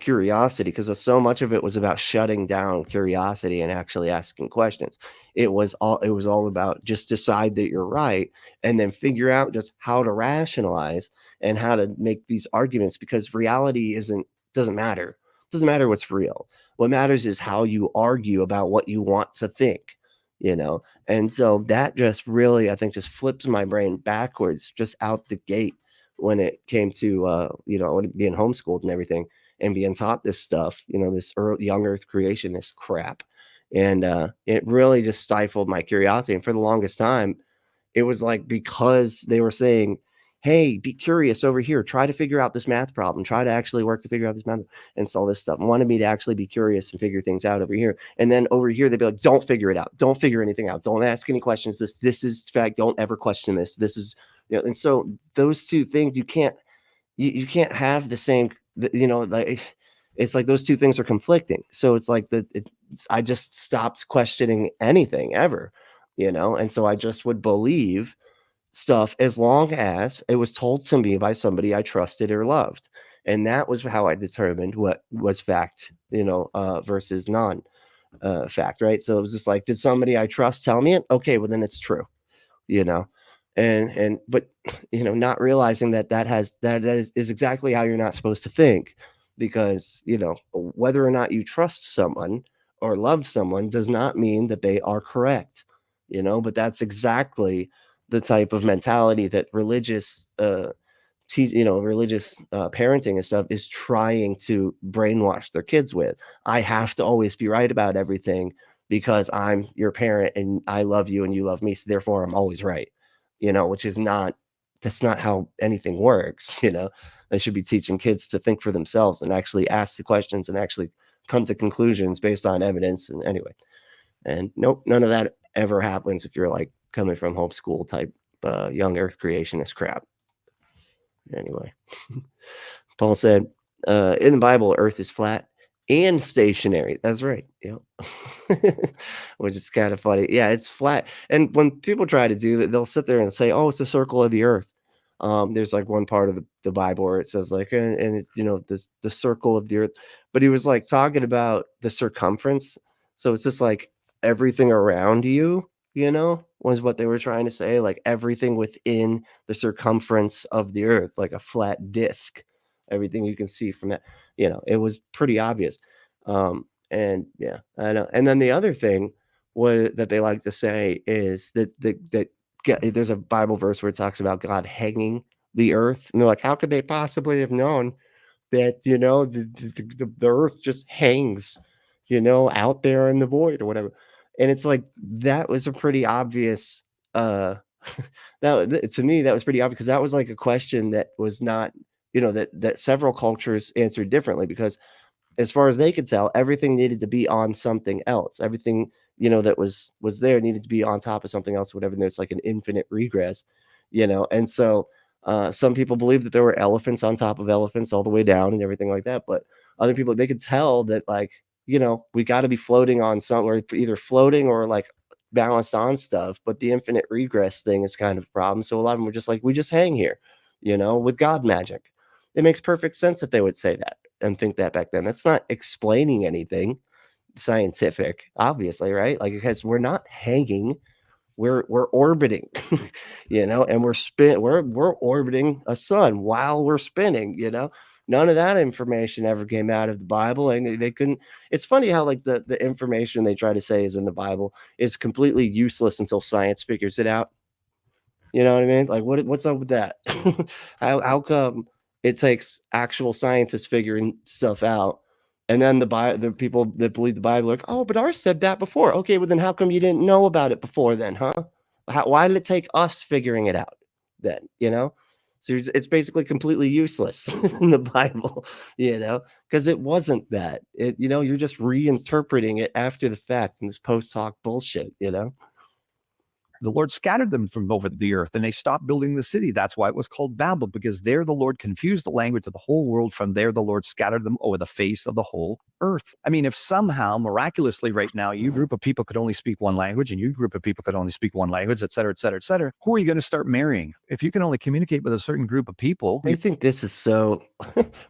curiosity, because so much of it was about shutting down curiosity and actually asking questions. It was all about just decide that you're right and then figure out just how to rationalize and how to make these arguments, because reality doesn't matter. It doesn't matter what's real. What matters is how you argue about what you want to think, you know? And so that just really, I think, just flips my brain backwards just out the gate when it came to being homeschooled and everything and being taught this stuff, this young earth creationist crap. And it really just stifled my curiosity. And for the longest time, it was like, because they were saying, hey, be curious over here, try to figure out this math problem, try to actually work to figure out this math and solve this stuff, wanted me to actually be curious and figure things out over here. And then over here they'd be like, don't figure it out, don't figure anything out, don't ask any questions, this is fact, don't ever question this is, and so those two things, you can't have the same, like, it's like those two things are conflicting. So it's like I just stopped questioning anything ever, and so I just would believe stuff as long as it was told to me by somebody I trusted or loved. And that was how I determined what was fact, versus non fact, right? So it was just like, did somebody I trust tell me it? Okay, well then it's true, you know. And but not realizing that is exactly how you're not supposed to think, because whether or not you trust someone or love someone does not mean that they are correct, but that's exactly the type of mentality that religious parenting and stuff is trying to brainwash their kids with. I have to always be right about everything because I'm your parent and I love you and you love me, so therefore I'm always right. Which is not That's not how anything works. They should be teaching kids to think for themselves and actually ask the questions and actually come to conclusions based on evidence. And anyway, and nope, none of that ever happens if you're like coming from homeschool type young earth creationist crap. Anyway, Paul said, in the Bible, Earth is flat and stationary. That's right. Yep. Which is kind of funny. Yeah, it's flat. And when people try to do that, they'll sit there and say, "Oh, it's the circle of the Earth." There's like one part of the Bible where it says like, and it, the circle of the Earth, but he was like talking about the circumference. So it's just like everything around you, was what they were trying to say. Like everything within the circumference of the Earth, like a flat disc, everything you can see from that, it was pretty obvious. And yeah, I know. And then the other thing was that they like to say is that there's a Bible verse where it talks about God hanging the earth, and they're like, how could they possibly have known that the earth just hangs, out there in the void or whatever? And it's like, that was a pretty obvious. To me, that was pretty obvious, because that was like a question that was not, that several cultures answered differently, because as far as they could tell, everything needed to be on something else. Everything, that was there needed to be on top of something else, whatever. And there's like an infinite regress, And so some people believe that there were elephants on top of elephants all the way down and everything like that. But other people, they could tell that, like, we got to be floating on something, or either floating or like balanced on stuff. But the infinite regress thing is kind of a problem. So a lot of them were just like, we just hang here, with God magic. It makes perfect sense that they would say that and think that back then. That's not explaining anything scientific, obviously, right? Like, because we're not hanging, we're orbiting, and we're orbiting a sun while we're spinning, None of that information ever came out of the Bible, and they couldn't. It's funny how, like, the information they try to say is in the Bible is completely useless until science figures it out. You know what I mean? Like, what's up with that? How come it takes actual scientists figuring stuff out, and then the people that believe the Bible are like, oh, but ours said that before. Okay, well then how come you didn't know about it before then, huh? Why did it take us figuring it out then? So it's basically completely useless in the Bible, because it wasn't that. You're just reinterpreting it after the fact in this post hoc bullshit. The Lord scattered them from over the earth and they stopped building the city. That's why it was called Babel, because there the Lord confused the language of the whole world. From there, the Lord scattered them over the face of the whole earth. I mean, if somehow miraculously right now, you group of people could only speak one language and you group of people could only speak one language, et cetera, et cetera, et cetera, who are you going to start marrying? If you can only communicate with a certain group of people, I think this is so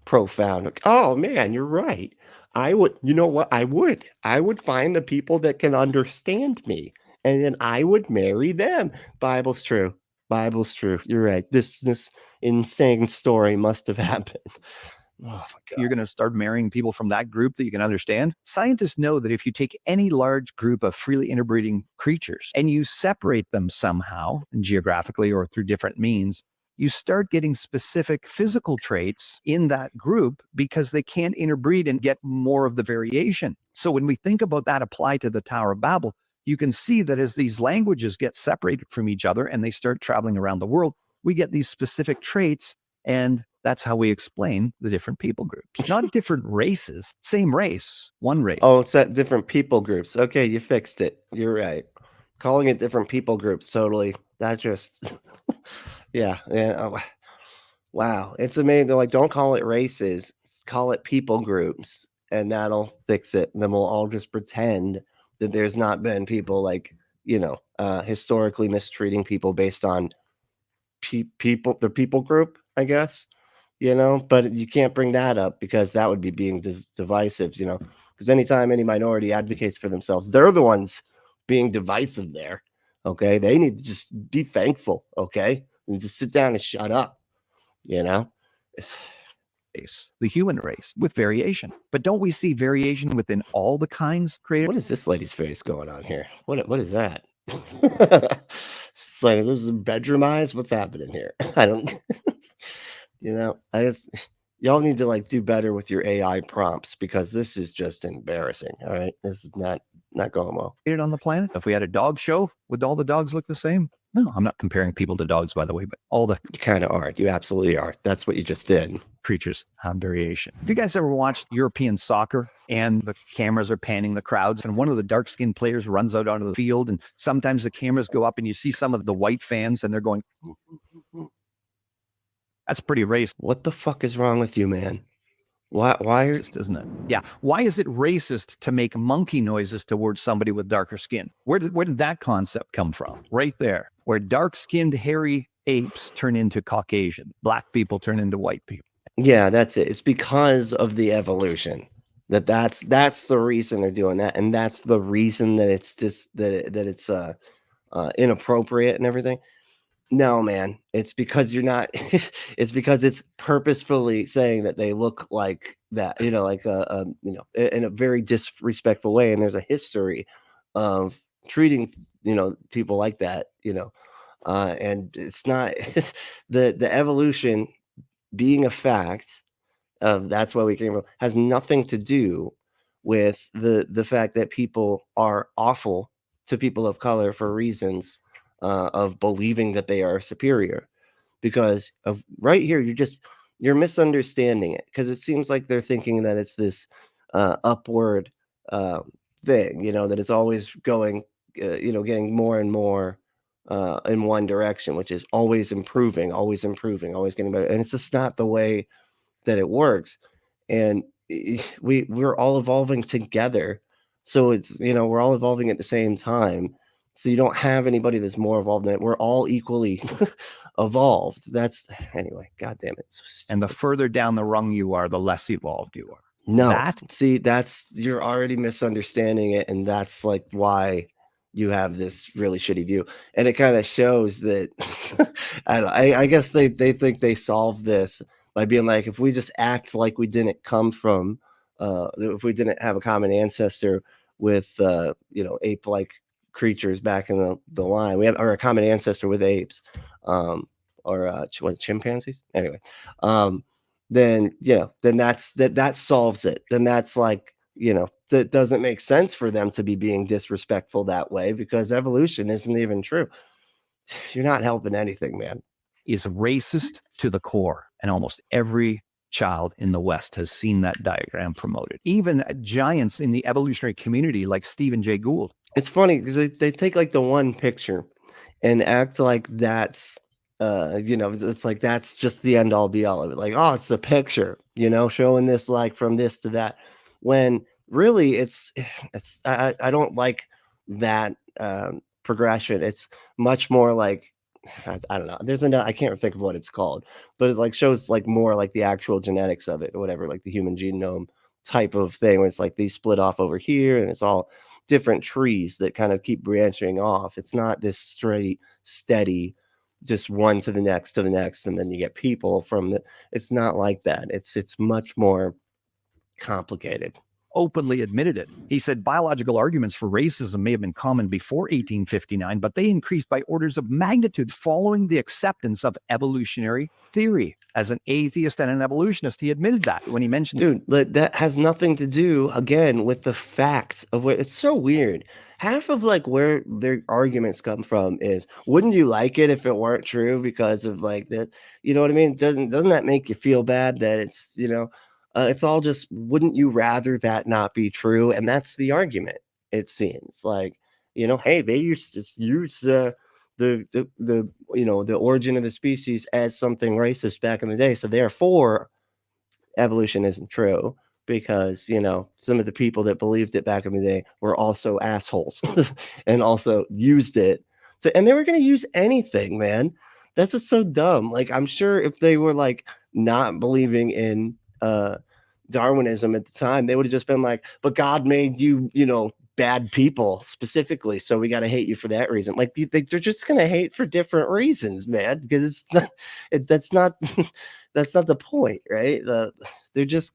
profound. Like, oh man, you're right. I would, you know what? I would find the people that can understand me, and then I would marry them. Bible's true. Bible's true. You're right. This insane story must have happened. Oh my you're God. going to start marrying people from that group that you can understand. Scientists know that if you take any large group of freely interbreeding creatures and you separate them somehow, geographically or through different means, you start getting specific physical traits in that group because they can't interbreed and get more of the variation. So when we think about that applied to the Tower of Babel, you can see that as these languages get separated from each other and they start traveling around the world, we get these specific traits. And that's how we explain the different people groups, not different races, same race, one race. Oh, it's at different people groups. Okay, you fixed it. You're right. Calling it different people groups, totally. That just, yeah, yeah. Oh, wow, it's amazing. They're like, don't call it races, call it people groups, and that'll fix it. And then we'll all just pretend that there's not been people like, historically mistreating people based on people, the people group, I guess, but you can't bring that up because that would be being divisive, because anytime any minority advocates for themselves, they're the ones being divisive there. Okay. They need to just be thankful. Okay. And just sit down and shut up, you know? It's, Race, the human race, with variation. But don't we see variation within all the kinds created? what is this lady's face going on here? What is that? It's like, this is bedroom eyes. What's happening here? I don't, I guess y'all need to like do better with your AI prompts because this is just embarrassing. All right. This is not going well. On the planet? If we had a dog show, would all the dogs look the same? No, I'm not comparing people to dogs, by the way, but all the You kind of are. You absolutely are. That's what you just did. creatures have variation. Have you guys ever watched European soccer and the cameras are panning the crowds and one of the dark-skinned players runs out onto the field and sometimes the cameras go up and you see some of the white fans and they're going, that's pretty racist. What the fuck is wrong with you, man? Why are Racist, isn't it? Yeah. Why is it racist to make monkey noises towards somebody with darker skin? Where did that concept come from? Right there, where dark-skinned, hairy apes turn into Caucasian, black people turn into white people. Yeah, that's it. It's because of the evolution. That's the reason they're doing that, and that's the reason that it's just that it's inappropriate and everything. No, man, it's because you're not. It's because it's purposefully saying that they look like that, like in a very disrespectful way. And there's a history of treating people like that, and it's not the evolution being a fact of that's why we came from has nothing to do with the fact that people are awful to people of color for reasons of believing that they are superior because of right here you're misunderstanding it because it seems like they're thinking that it's this upward uh, thing that it's always going getting more and more in one direction, which is always improving, always getting better, and it's just not the way that it works. And we're all evolving together, so it's we're all evolving at the same time, so you don't have anybody that's more evolved than it. We're all equally evolved. That's anyway, god damn it, And the further down the rung you are, the less evolved you are. no, see, you're already misunderstanding it, and that's like why you have this really shitty view, and it kind of shows that I guess they think they solved this by being like, if we just act like we didn't come from, if we didn't have a common ancestor with ape-like creatures back in the line, we have or a common ancestor with apes, or what, chimpanzees, anyway. Then then that solves it. Then that's like that doesn't make sense for them to be being disrespectful that way because evolution isn't even true. You're not helping anything, man. Is racist to the core, and almost every child in the West has seen that diagram promoted. Even giants in the evolutionary community like Stephen Jay Gould. It's funny because they take like the one picture and act like that's it's like that's just the end all be all of it. Like, oh, it's the picture, showing this like from this to that. When really it's I don't like that progression. It's much more like I don't know. There's I can't think of what it's called, but it's like shows like more like the actual genetics of it or whatever, like the human genome type of thing where it's like these split off over here and it's all different trees that kind of keep branching off. It's not this straight, steady, just one to the next, and then you get people from the. It's not like that. It's much more complicated. Openly admitted it. He said biological arguments for racism may have been common before 1859, but they increased by orders of magnitude following the acceptance of evolutionary theory. As an atheist and an evolutionist, he admitted that when he mentioned Dude, that has nothing to do again with the facts of what it's so weird. Half of like where their arguments come from is wouldn't you like it if it weren't true because of like that, you know what I mean? Doesn't that make you feel bad that it's all just wouldn't you rather that not be true? And that's the argument, it seems. Like, hey, they used to use the origin of the species as something racist back in the day. So therefore evolution isn't true because some of the people that believed it back in the day were also assholes and also used it and they were going to use anything, man. That's just so dumb. Like, I'm sure if they were like not believing in Darwinism at the time, they would have just been like, but God made you bad people specifically, so we got to hate you for that reason. Like, they're just going to hate for different reasons, man, because it's not that's not that's not the point, right? They're just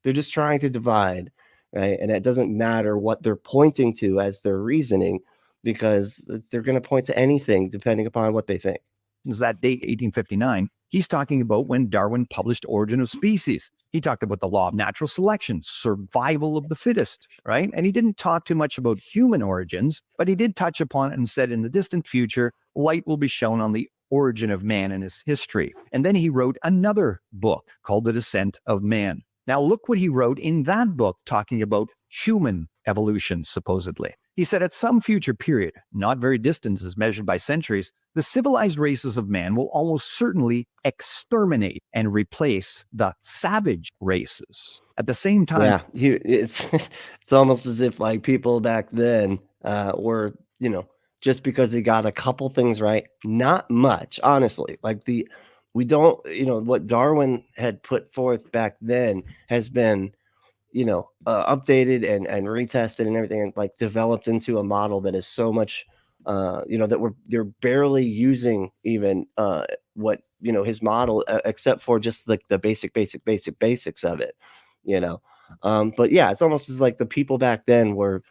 they're just trying to divide, right? And it doesn't matter what they're pointing to as their reasoning, because they're going to point to anything depending upon what they think. that date, 1859, he's talking about when Darwin published Origin of Species. He talked about the law of natural selection, survival of the fittest, right? And he didn't talk too much about human origins, but he did touch upon it and said in the distant future, light will be shown on the origin of man and his history. And then he wrote another book called The Descent of Man. Now, look what he wrote in that book talking about human evolution, supposedly. He said at some future period, not very distant as measured by centuries, the civilized races of man will almost certainly exterminate and replace the savage races. At the same time, Yeah, it's it's almost as if like people back then were, just because they got a couple things right, not much, honestly. Like we don't, what Darwin had put forth back then has been updated and retested and everything, and like developed into a model that is so much, that they're barely using even what his model, except for just like the basics of it, you know. But yeah, it's almost as like the people back then were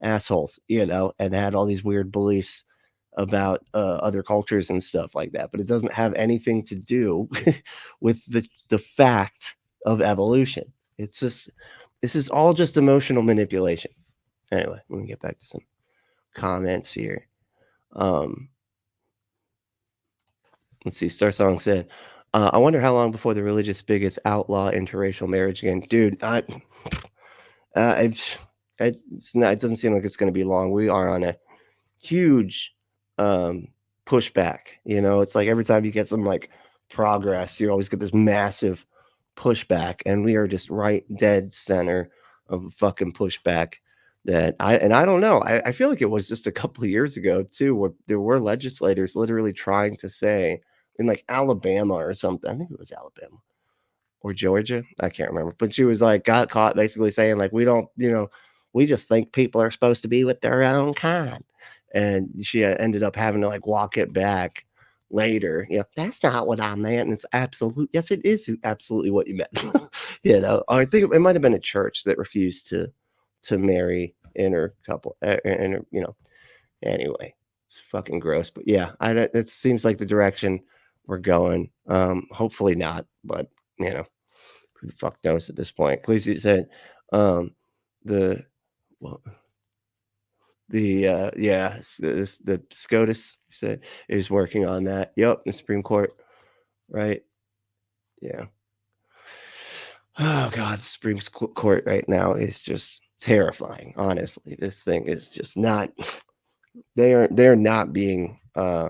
assholes, and had all these weird beliefs about other cultures and stuff like that. But it doesn't have anything to do with the fact of evolution. It's just this is all just emotional manipulation. Anyway, let me get back to some comments here. Um, let's see. Star Song said, "I wonder how long before the religious bigots outlaw interracial marriage again, dude. I've, it doesn't seem like it's going to be long. We are on a huge um, pushback. It's like every time you get some like progress, you always get this massive pushback, and we are just right dead center of a fucking pushback. I don't know. I feel like it was just a couple of years ago too, where there were legislators literally trying to say in like Alabama or something. I think it was Alabama or Georgia. I can't remember. But she was like got caught basically saying like we don't, we just think people are supposed to be with their own kind. And she ended up having to like walk it back later. That's not what I meant. And it's absolute. Yes, it is absolutely what you meant. I think it might have been a church that refused to marry inter couple, anyway, it's fucking gross. But yeah, it seems like the direction we're going. Hopefully not, but who the fuck knows at this point? Khaleesi said, the well, the SCOTUS said is working on that. Yep, the Supreme Court, right? Yeah. Oh God, the Supreme Court right now is just terrifying. Honestly, this thing is just not. They're not being uh,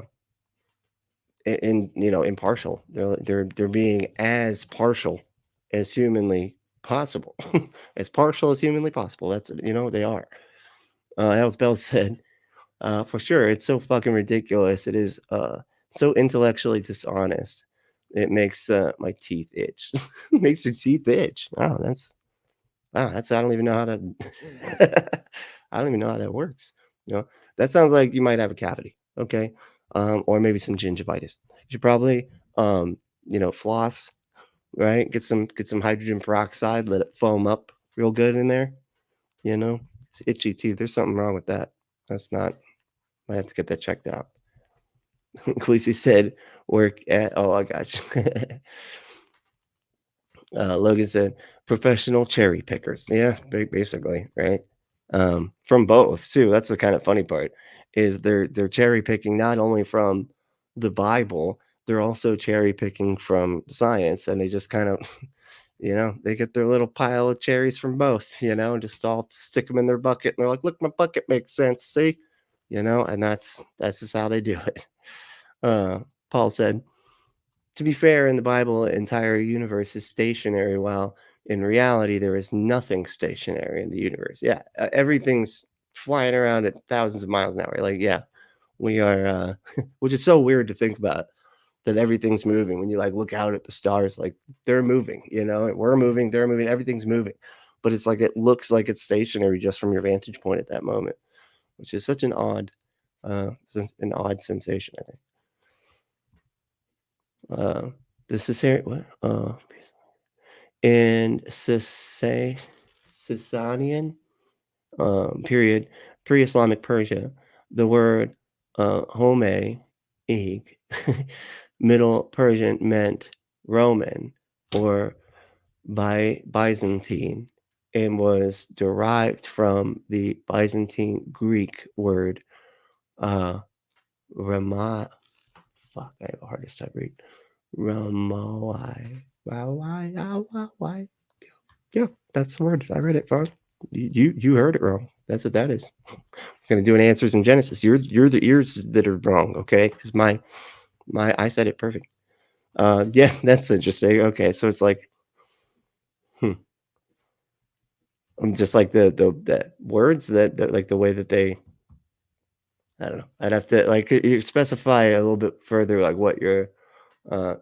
impartial. They're being as partial as humanly possible, as partial as humanly possible. That's they are. As Bell said, for sure, it's so fucking ridiculous. It is so intellectually dishonest. It makes my teeth itch. Makes your teeth itch. Wow. I don't even know how to. I don't even know how that works. That sounds like you might have a cavity. Okay, or maybe some gingivitis. You should probably, floss. Right, get some hydrogen peroxide. Let it foam up real good in there. It's itchy teeth. There's something wrong with that. That's not. I have to get that checked out. Khaleesi said, "Work at." Oh, I got you. Logan said, "Professional cherry pickers." Yeah, basically, right? From both too. That's the kind of funny part is they're cherry picking not only from the Bible, they're also cherry picking from science, and they just kind of, they get their little pile of cherries from both, just all stick them in their bucket, and they're like, "Look, my bucket makes sense, see," and that's just how they do it. Paul said, to be fair, in the Bible, the entire universe is stationary, while in reality, there is nothing stationary in the universe. Yeah, everything's flying around at thousands of miles an hour. Like, yeah, we are, which is so weird to think about that everything's moving. When you like look out at the stars, like they're moving, we're moving, they're moving, everything's moving. But it's like it looks like it's stationary just from your vantage point at that moment, which is such an odd sensation, I think. The Caesarian, what? In Sasanian period, pre-Islamic Persia, the word home, ig, Middle Persian meant Roman or Byzantine and was derived from the Byzantine Greek word Rama. Fuck, I have a hardest time reading. Ramawai. Why? Yeah, that's the word. I read it wrong. You heard it wrong. That's what that is. I'm gonna do an answers in Genesis. You're the ears that are wrong, okay? Because my I said it perfect. Yeah, that's interesting. Okay, so it's like, I'm just like the words that like the way that they. I don't know. I'd have to like you specify a little bit further, like what you're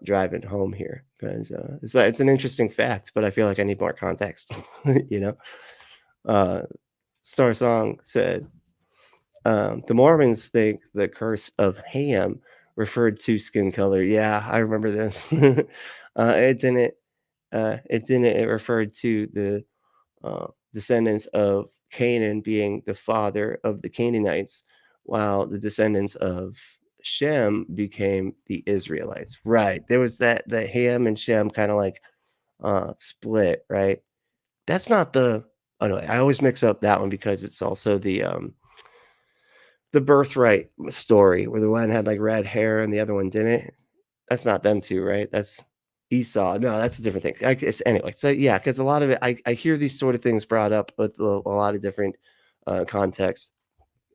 driving home here, because it's an interesting fact, but I feel like I need more context. you know. Star Song said, the Mormons think the curse of Ham referred to skin color. Yeah, I remember this. It didn't. It didn't. It referred to the descendants of Canaan being the father of the Canaanites, while the descendants of Shem became the Israelites. Right. There was that Ham and Shem kind of like split, right? That's not the. Oh no, I always mix up that one because it's also the birthright story where the one had like red hair and the other one didn't. That's not them two, right? That's Esau. No, that's a different thing. Anyway. So yeah, because a lot of it, I hear these sort of things brought up with a lot of different contexts,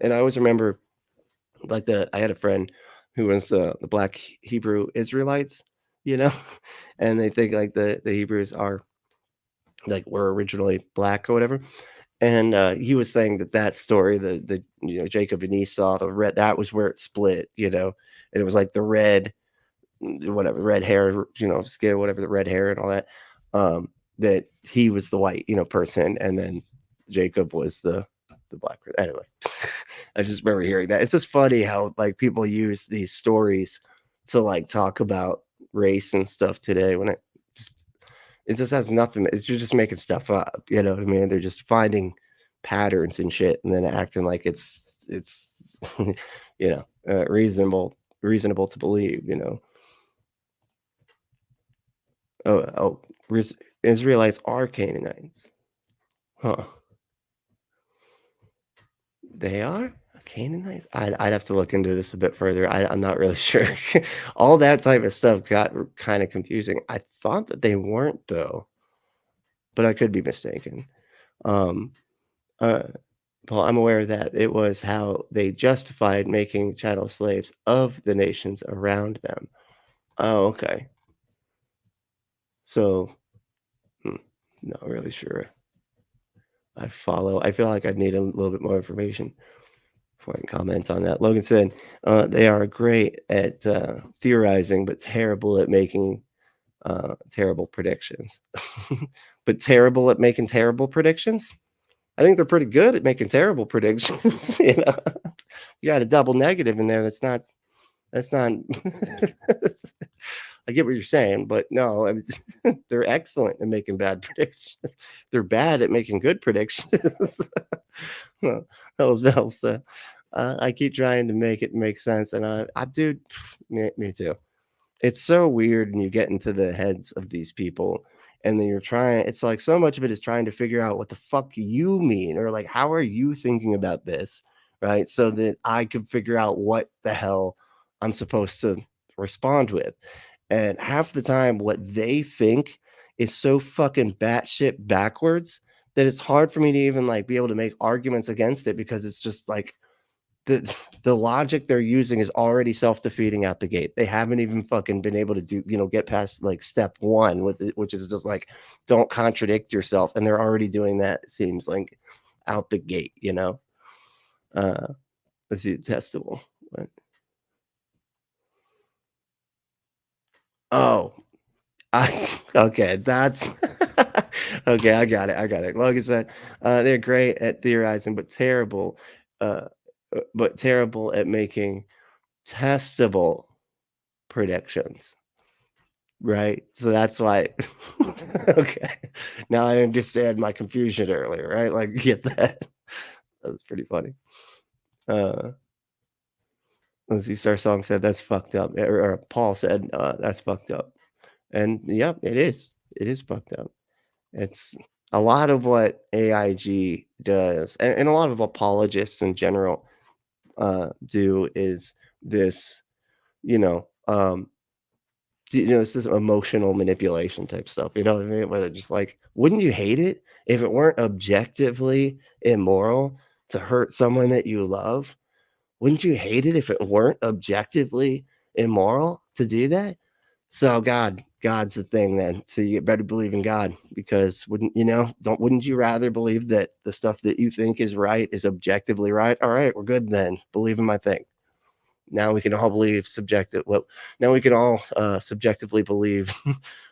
and I always remember like I had a friend who was the Black Hebrew Israelites, you know, and they think like the Hebrews are like were originally black or whatever. And he was saying that story, the Jacob and Esau, the red, that was where it split, and it was like the red, whatever, red hair, skin, whatever, the red hair and all that. That he was the white, person, and then Jacob was the black person. Anyway, I just remember hearing that. It's just funny how like people use these stories to like talk about race and stuff today when it just has nothing. You're just making stuff up. You know what I mean? They're just finding patterns and shit, and then acting like it's reasonable to believe. Oh, Israelites are Canaanites, huh? They are Canaanites. I'd have to look into this a bit further. I'm not really sure. All that type of stuff got kind of confusing. I thought that they weren't though, but I could be mistaken. Um, uh, Paul, I'm aware that it was how they justified making chattel slaves of the nations around them. Oh, okay. So, not really sure I follow. I feel like I'd need a little bit more information before I can comment on that. Logan said, they are great at theorizing, but terrible at making terrible predictions. But terrible at making terrible predictions? I think they're pretty good at making terrible predictions. You know, you got a double negative in there. That's not. I get what you're saying, but no, I mean, they're excellent at making bad predictions. They're bad at making good predictions. Well, that was Bell's. I keep trying to make it make sense, and I do. Me too. It's so weird when you get into the heads of these people, and then you're trying. It's like so much of it is trying to figure out what the fuck you mean, or like how are you thinking about this, right? So that I can figure out what the hell I'm supposed to respond with. And half the time, what they think is so fucking batshit backwards that it's hard for me to even like be able to make arguments against it because it's just like the the logic they're using is already self-defeating out the gate. They haven't even fucking been able to do, get past like step one with it, which is just like don't contradict yourself. And they're already doing that, it seems like out the gate, you know. Uh let's see, testable. What? Oh, okay, that's okay. I got it. I got it. Logan said, they're great at theorizing, uh, but terrible at making testable predictions. Right. So that's why. Okay. Now I understand my confusion earlier. Right. Like, get that. That was pretty funny. Uh, let's see. Star Song said that's fucked up, or Paul said that's fucked up, and yep, it is. It is fucked up. It's a lot of what AIG does, and a lot of apologists in general do is this, you know, this is emotional manipulation type stuff. You know what I mean? Where they're just like, wouldn't you hate it if it weren't objectively immoral to hurt someone that you love? Wouldn't you hate it if it weren't objectively immoral to do that? So God's the thing then. So you better believe in God because wouldn't you rather believe that the stuff that you think is right is objectively right? All right, we're good then. Believe in my thing. Now we can all believe subjective. Well, now we can all subjectively believe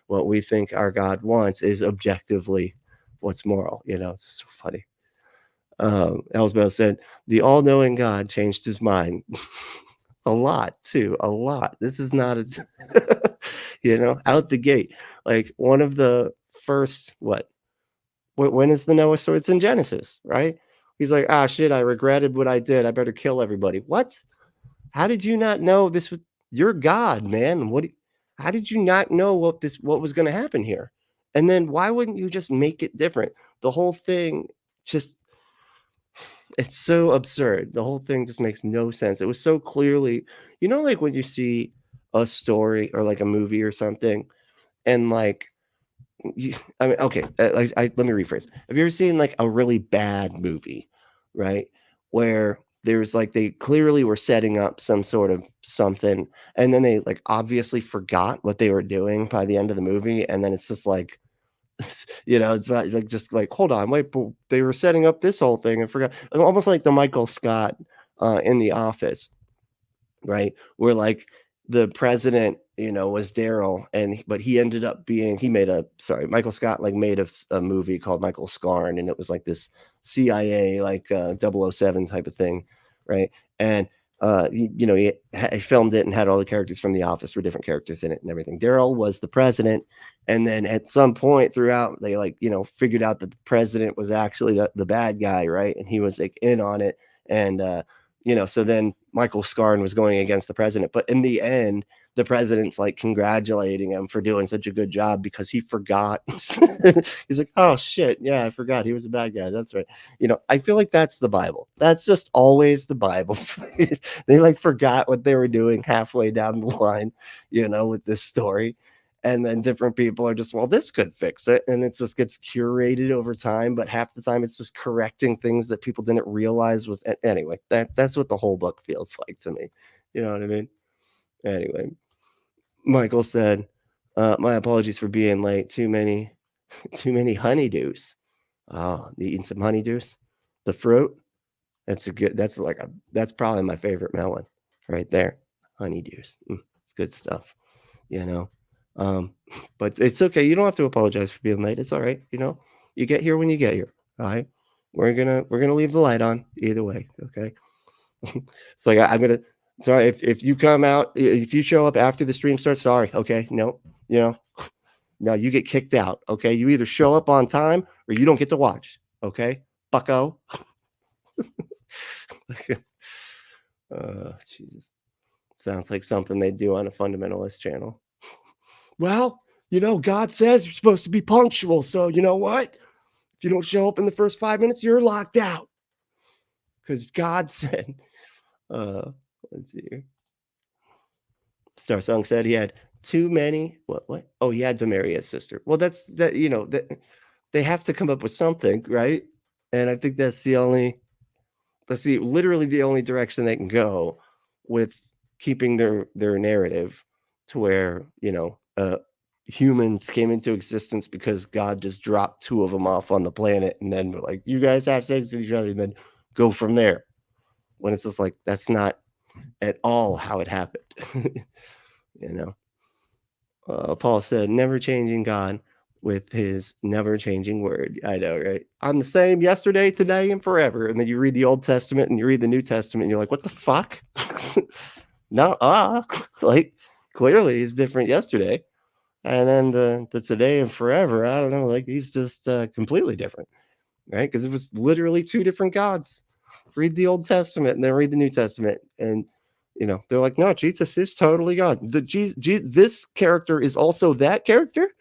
what we think our God wants is objectively what's moral. It's so funny. Elsbeth said, the all knowing God changed his mind a lot, too. A lot. This is not out the gate. Like one of the first, when is the Noah story? It's in Genesis, right? He's like, shit, I regretted what I did. I better kill everybody. What? How did you not know this was your God, man? How did you not know what was going to happen here? And then why wouldn't you just make it different? The whole thing just it's so absurd. The whole thing just makes no sense. It was so clearly, like when you see a story or like a movie or something, and like, I mean, okay, let me rephrase. Have you ever seen like a really bad movie, right? Where there's like they clearly were setting up some sort of something, and then they like obviously forgot what they were doing by the end of the movie, and then it's just like, it's not like just like, hold on, wait, but they were setting up this whole thing and forgot. Almost like the Michael Scott in The Office, right? Where like the president, was Daryl, but he ended up being Michael Scott like made a movie called Michael Scarn, and it was like this CIA like 007 type of thing, right? And he filmed it and had all the characters from The Office were different characters in it and everything. Daryl was the president, and then at some point throughout, they like figured out that the president was actually the bad guy, right? And he was like in on it, and so then Michael Scarn was going against the president. But in the end, the president's like congratulating him for doing such a good job because he forgot. He's like, oh shit. Yeah, I forgot he was a bad guy. That's right. I feel like that's the Bible. That's just always the Bible. They like forgot what they were doing halfway down the line, with this story. And then different people are just, well, this could fix it, and it just gets curated over time. But half the time, it's just correcting things that people didn't realize was anyway. That's what the whole book feels like to me. You know what I mean? Anyway, Michael said, "My apologies for being late. Too many, too many honeydews. Oh, eating some honeydews, the fruit. That's a good. That's like a. That's probably my favorite melon, right there. Honeydews. It's good stuff. You know. Um, but it's okay. You don't have to apologize for being late. It's all right. You know, you get here when you get here. All right. We're gonna leave the light on either way. Okay. It's like I'm gonna. Sorry if you come out if you show up after the stream starts. Sorry. Okay. No. You know. No. You get kicked out. Okay. You either show up on time or you don't get to watch. Okay. Bucko. Jesus. Sounds like something they do on a fundamentalist channel. Well, God says you're supposed to be punctual. So, you know what? If you don't show up in the first 5 minutes, you're locked out. Because God said, let's see here. Star Song said he had too many. What? Oh, he had to marry his sister. Well, that's that, that they have to come up with something, right? And I think literally the only direction they can go with keeping their narrative to where humans came into existence because God just dropped two of them off on the planet, and then we're like, you guys have sex with each other, and then go from there. When it's just like that's not at all how it happened. you know. Paul said, "Never changing God with His never changing word." I know, right? I'm the same yesterday, today, and forever. And then you read the Old Testament and you read the New Testament, and you're like, "What the fuck?" No, like clearly He's different yesterday. And then the today and forever, I don't know, like he's just completely different, right? Because it was literally two different gods. Read the Old Testament and then read the New Testament, and they're like, no, Jesus is totally God. This character is also that character.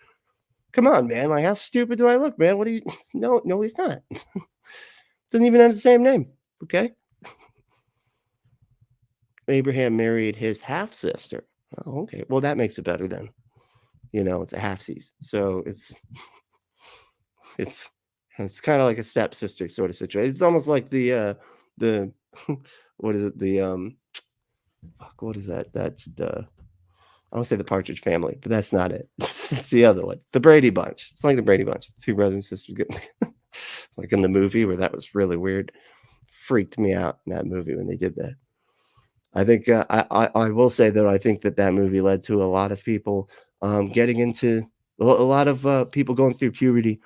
Come on, man! Like, how stupid do I look, man? What do you? No, he's not. Doesn't even have the same name. Okay. Abraham married his half sister. Oh, okay. Well, that makes it better then. It's a half seas, so it's kind of like a stepsister sort of situation. It's almost like the what is it? Fuck, what is that? That's I want to say the Partridge Family, but that's not it. It's the other one, the Brady Bunch. It's like the Brady Bunch. Two brothers and sisters getting like in the movie where that was really weird. Freaked me out in that movie when they did that. I think I will say that I think that movie led to a lot of people getting into a lot of people going through puberty.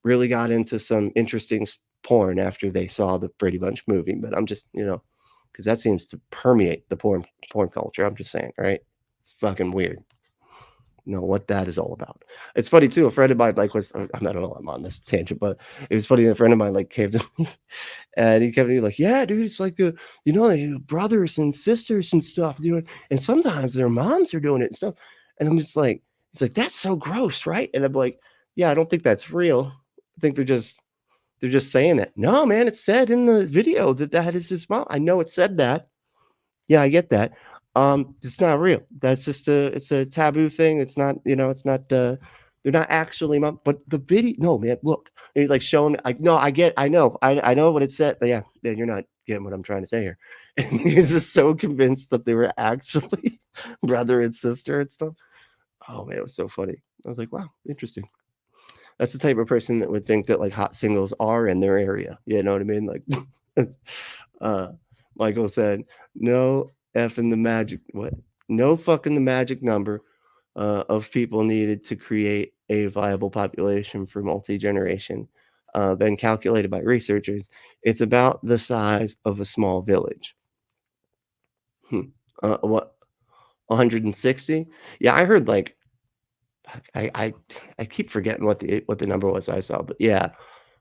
Really got into some interesting porn after they saw the Brady Bunch movie. But I'm just because that seems to permeate the porn culture. I'm just saying, right? It's fucking weird. Know what that is all about. It's funny too. A friend of mine was I don't know. I'm on this tangent, but it was funny. A friend of mine came to me and he kept me like, yeah, dude, it's like brothers and sisters and stuff doing, and sometimes their moms are doing it and stuff. And I'm just like, he's like, that's so gross, right? And I'm like, yeah, I don't think that's real. I think they're just saying that. No, man, it said in the video that is his mom. I know it said that. Yeah, I get that. It's not real. That's just it's a taboo thing. It's not, it's not they're not actually mom, but the video, no, man, look. And he's like showing no, I know what it said. Yeah, you're not getting what I'm trying to say here. And he's just so convinced that they were actually brother and sister and stuff. Oh man, it was so funny. I was like, wow, interesting. That's the type of person that would think that hot singles are in their area. You know what I mean? Like Michael said, no effing the magic what? No fucking the magic number of people needed to create a viable population for multi-generation been calculated by researchers. It's about the size of a small village. What 160? Yeah, I heard I keep forgetting what the number was I saw, but yeah,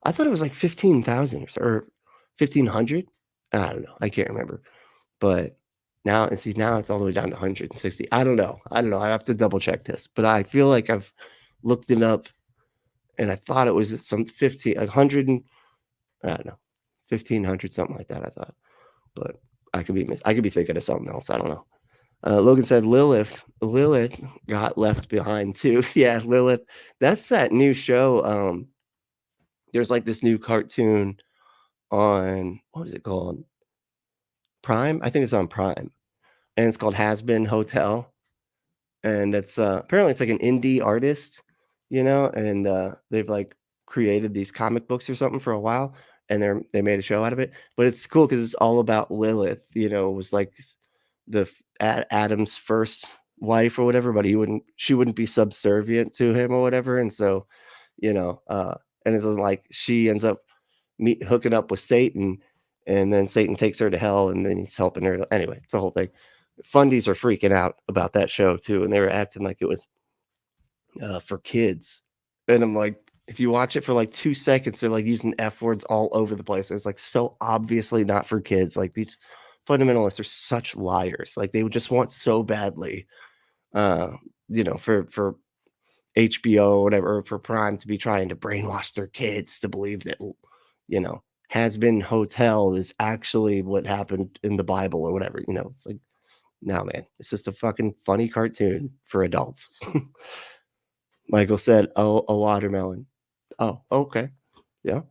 I thought it was like 15,000 or 1,500. I don't know. I can't remember. But now it's all the way down to 160. I don't know. I have to double check this, but I feel like I've looked it up and I thought it was some 100 and I don't know, 1,500 something like that. I thought, but I could be thinking of something else. I don't know. Logan said Lilith got left behind too. Yeah, Lilith. That's that new show. There's like this new cartoon on, what was it called? Prime? I think it's on Prime. And it's called Has Been Hotel. And it's apparently it's like an indie artist, and they've like created these comic books or something for a while, and they made a show out of it. But it's cool because it's all about Lilith. It was like Adam's first wife or whatever, but she wouldn't be subservient to him or whatever, and so and it's like she ends up hooking up with Satan, and then Satan takes her to hell, and then he's helping her. Anyway, it's a whole thing. Fundies are freaking out about that show too, and they were acting like it was for kids. And I'm like, if you watch it for like 2 seconds, they're like using F words all over the place. It's like so obviously not for kids. Like these fundamentalists are such liars. Like they would just want so badly, uh, for HBO or whatever, or for Prime to be trying to brainwash their kids to believe that, Has Been Hotel is actually what happened in the Bible or whatever. It's like, no, man, it's just a fucking funny cartoon for adults. Michael said, "Oh, a watermelon." Oh, okay. Yeah.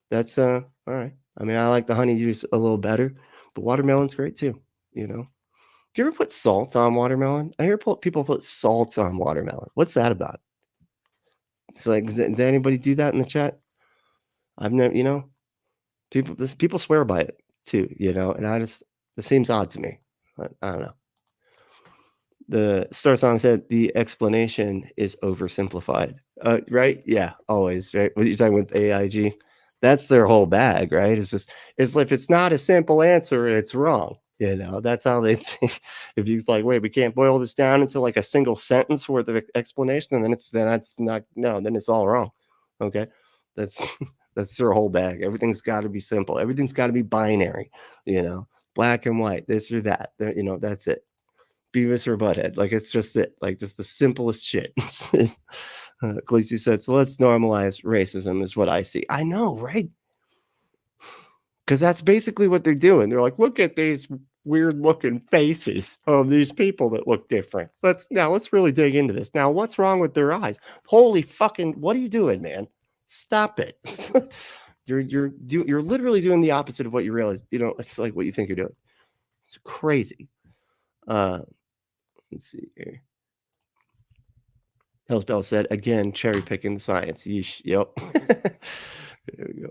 That's all right. I mean, I like the honey juice a little better, but watermelon's great too, Do you ever put salt on watermelon? I hear people put salt on watermelon. What's that about? It's like, does anybody do that in the chat? I've never, people swear by it too, and it seems odd to me. But I don't know. The Star Song said the explanation is oversimplified. Right? Yeah, always, right? What you're talking with A.I.G. That's their whole bag, right? It's like if it's not a simple answer, it's wrong. That's how they think. If you like, wait, we can't boil this down into like a single sentence worth of explanation, and then that's not no, then it's all wrong. Okay, that's that's their whole bag. Everything's got to be simple. Everything's got to be binary. Black and white, this or that. That's it. Beavis or Butthead. Like it's just it. Like just the simplest shit. Khaleesi said, "So let's normalize racism," is what I see. I know, right? Because that's basically what they're doing. They're like, look at these weird looking faces of these people that look different. Let's really dig into this. Now, what's wrong with their eyes? Holy fucking, what are you doing, man? Stop it. You're literally doing the opposite of what you realize. It's like what you think you're doing. It's crazy. Let's see here. Hellspell said again, cherry picking the science. Yeesh. Yep. There we go.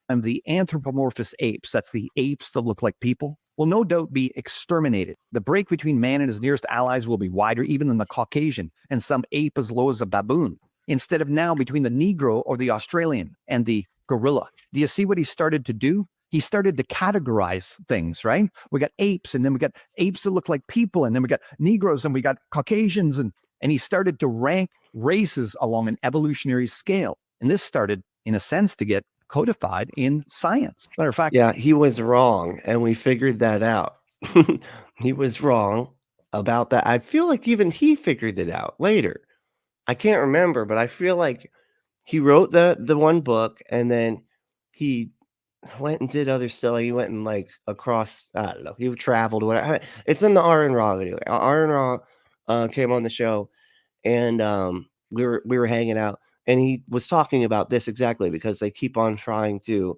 And the anthropomorphous apes, that's the apes that look like people, will no doubt be exterminated. The break between man and his nearest allies will be wider even than the Caucasian, and some ape as low as a baboon, instead of now between the Negro or the Australian and the gorilla. Do you see what he started to do? He started to categorize things, right? We got apes, and then we got apes that look like people, and then we got Negroes, and we got Caucasians, and he started to rank races along an evolutionary scale. And this started, in a sense, to get codified in science. Matter of fact, yeah, he was wrong, and we figured that out. He was wrong about that. I feel like even he figured it out later. I can't remember, but I feel like he wrote the one book, and then he went and did other stuff. Like he went and like across. I don't know. He traveled. Whatever. It's in the R and Raw video. R and Raw came on the show, and we were hanging out, and he was talking about this exactly because they keep on trying to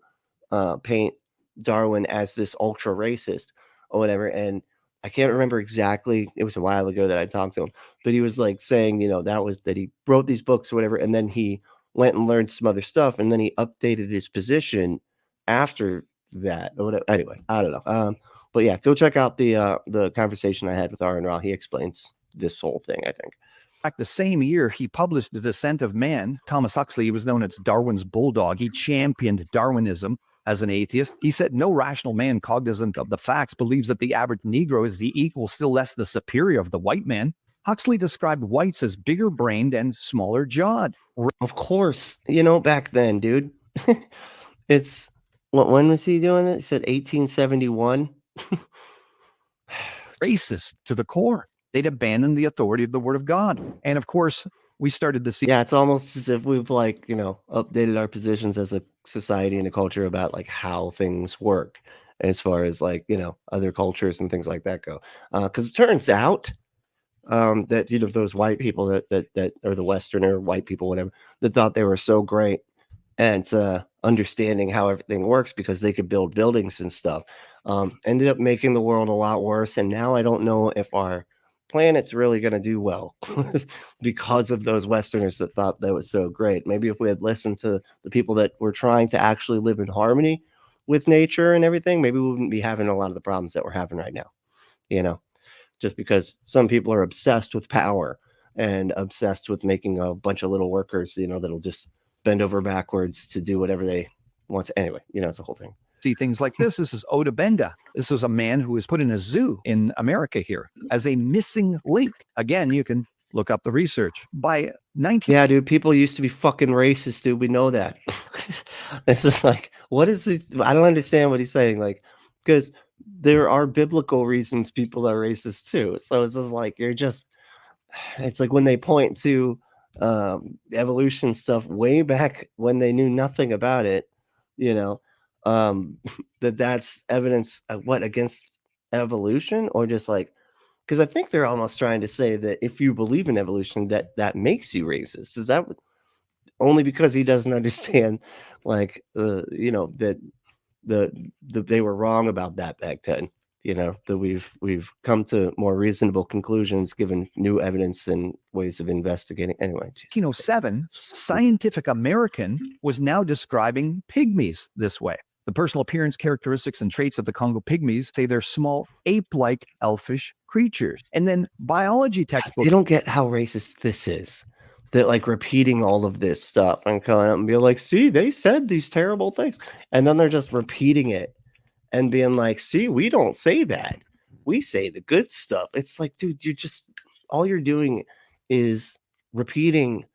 paint Darwin as this ultra racist or whatever. And I can't remember exactly. It was a while ago that I talked to him, but he was like saying, that he wrote these books or whatever, and then he went and learned some other stuff, and then he updated his position after that or whatever. Anyway, I don't know. But yeah, go check out the conversation I had with Aaron Ra. He explains this whole thing, I think. Fact, the same year he published The Descent of Man, Thomas Huxley was known as Darwin's bulldog. He championed Darwinism as an atheist. He said no rational man cognizant of the facts believes that the average Negro is the equal, still less the superior of the white man. Huxley described whites as bigger brained and smaller jawed. Of course, back then, dude. It's when was he doing it? He said 1871. Racist to the core. They'd abandoned the authority of the word of God. And of course, we started to see. Yeah, it's almost as if we've updated our positions as a society and a culture about like how things work. as far as like, other cultures and things like that go. Because it turns out that those white people that or the Westerner white people, whatever, that thought they were so great and understanding how everything works because they could build buildings and stuff, ended up making the world a lot worse. And now I don't know if our planet's really going to do well because of those Westerners that thought that was so great. Maybe if we had listened to the people that were trying to actually live in harmony with nature and everything, maybe we wouldn't be having a lot of the problems that we're having right now, you know, just because some people are obsessed with power and obsessed with making a bunch of little workers, that'll just bend over backwards to do whatever they want to. Anyway, it's a whole thing. See things like this. This is Oda Benda. This was a man who was put in a zoo in America here as a missing link. Again, you can look up the research. By 19... Yeah, dude, people used to be fucking racist, dude. We know that. It's just like, what is this? I don't understand what he's saying. Like, because there are biblical reasons people are racist too. So it's just like, it's like when they point to evolution stuff way back when they knew nothing about it, you know, um, that's evidence of what against evolution, or just like, because I think they're almost trying to say that if you believe in evolution, that makes you racist. Is that only because he doesn't understand, like, that they were wrong about that back then. That we've come to more reasonable conclusions given new evidence and ways of investigating. Anyway, 1907, Scientific American was now describing pygmies this way. The personal appearance characteristics and traits of the Congo pygmies say they're small, ape-like, elfish creatures. And then biology textbooks... They don't get how racist this is. That, like, repeating all of this stuff and coming up and being like, see, they said these terrible things. And then they're just repeating it and being like, see, we don't say that. We say the good stuff. It's like, dude, all you're doing is repeating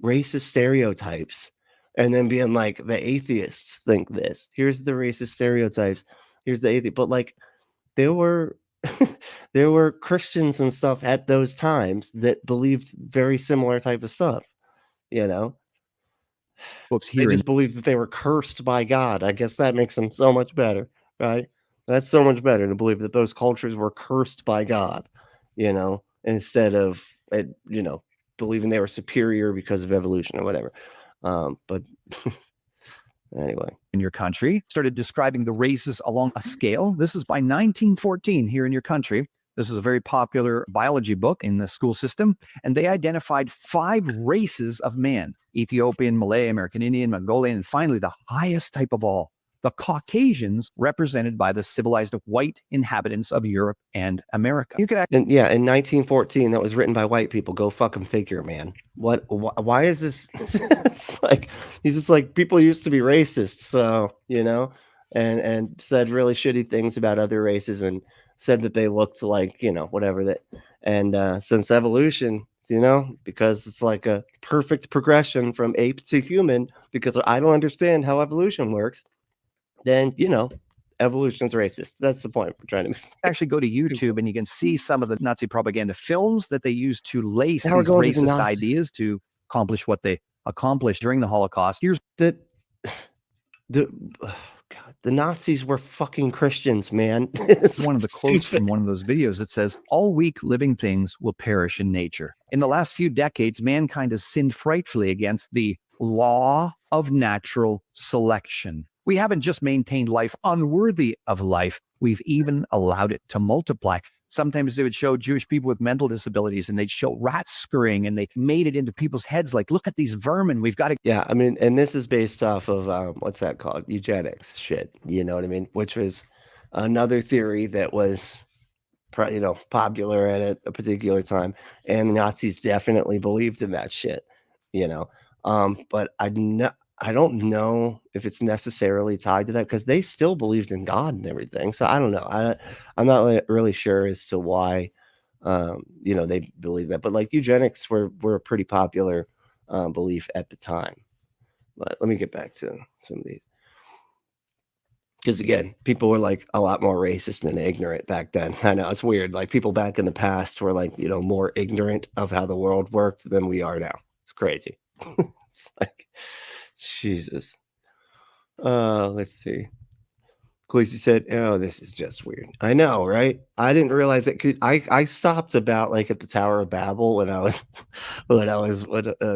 racist stereotypes and then being like, the atheists think this. Here's the racist stereotypes. Here's the atheist. But like, there were there were Christians and stuff at those times that believed very similar type of stuff, you know. books They here in just believed that they were cursed by God. I guess that makes them so much better, right? That's so much better to believe that those cultures were cursed by God, instead of believing they were superior because of evolution or whatever. But anyway, in your country started describing the races along a scale. This is by 1914 here in your country. This is a very popular biology book in the school system, and they identified 5 races of man: Ethiopian, Malay, American Indian, Mongolian, and finally the highest type of all, the Caucasians, represented by the civilized white inhabitants of Europe and America. You could and yeah, in 1914, that was written by white people. Go fucking figure, man. Why is this? It's like, he's just like, people used to be racist, so and said really shitty things about other races and said that they looked like whatever that, and since evolution, because it's like a perfect progression from ape to human, because I don't understand how evolution works, then evolution's racist. That's the point we're trying to make. actually go to YouTube and you can see some of the Nazi propaganda films that they used to lace Now we're these going to the racist Nazi. ideas to accomplish what they accomplished during the Holocaust. Here's the the God, the Nazis were fucking Christians, man. It's one of the quotes stupid. from one of those videos. It says, "All weak living things will perish in nature." In the last few decades, mankind has sinned frightfully against the law of natural selection. We haven't just maintained life unworthy of life, we've even allowed it to multiply. Sometimes they would show Jewish people with mental disabilities and they'd show rats scurrying, and they made it into people's heads like, look at these vermin, we've got to... Yeah, I mean, and this is based off of what's that called? Eugenics shit. You know what I mean? Which was another theory that was popular at a particular time, and the Nazis definitely believed in that shit, you know. But I don't know if it's necessarily tied to that, because they still believed in God and everything. So I don't know. I'm not really sure as to why they believe that. But like, eugenics were a pretty popular belief at the time. But let me get back to some of these. Because again, people were like a lot more racist and ignorant back then. I know it's weird. Like, people back in the past were like, more ignorant of how the world worked than we are now. It's crazy. It's like, Jesus. Let's see. Khaleesi said, "Oh, this is just weird." I know, right? I didn't realize it could. I stopped about like at the Tower of Babel when I was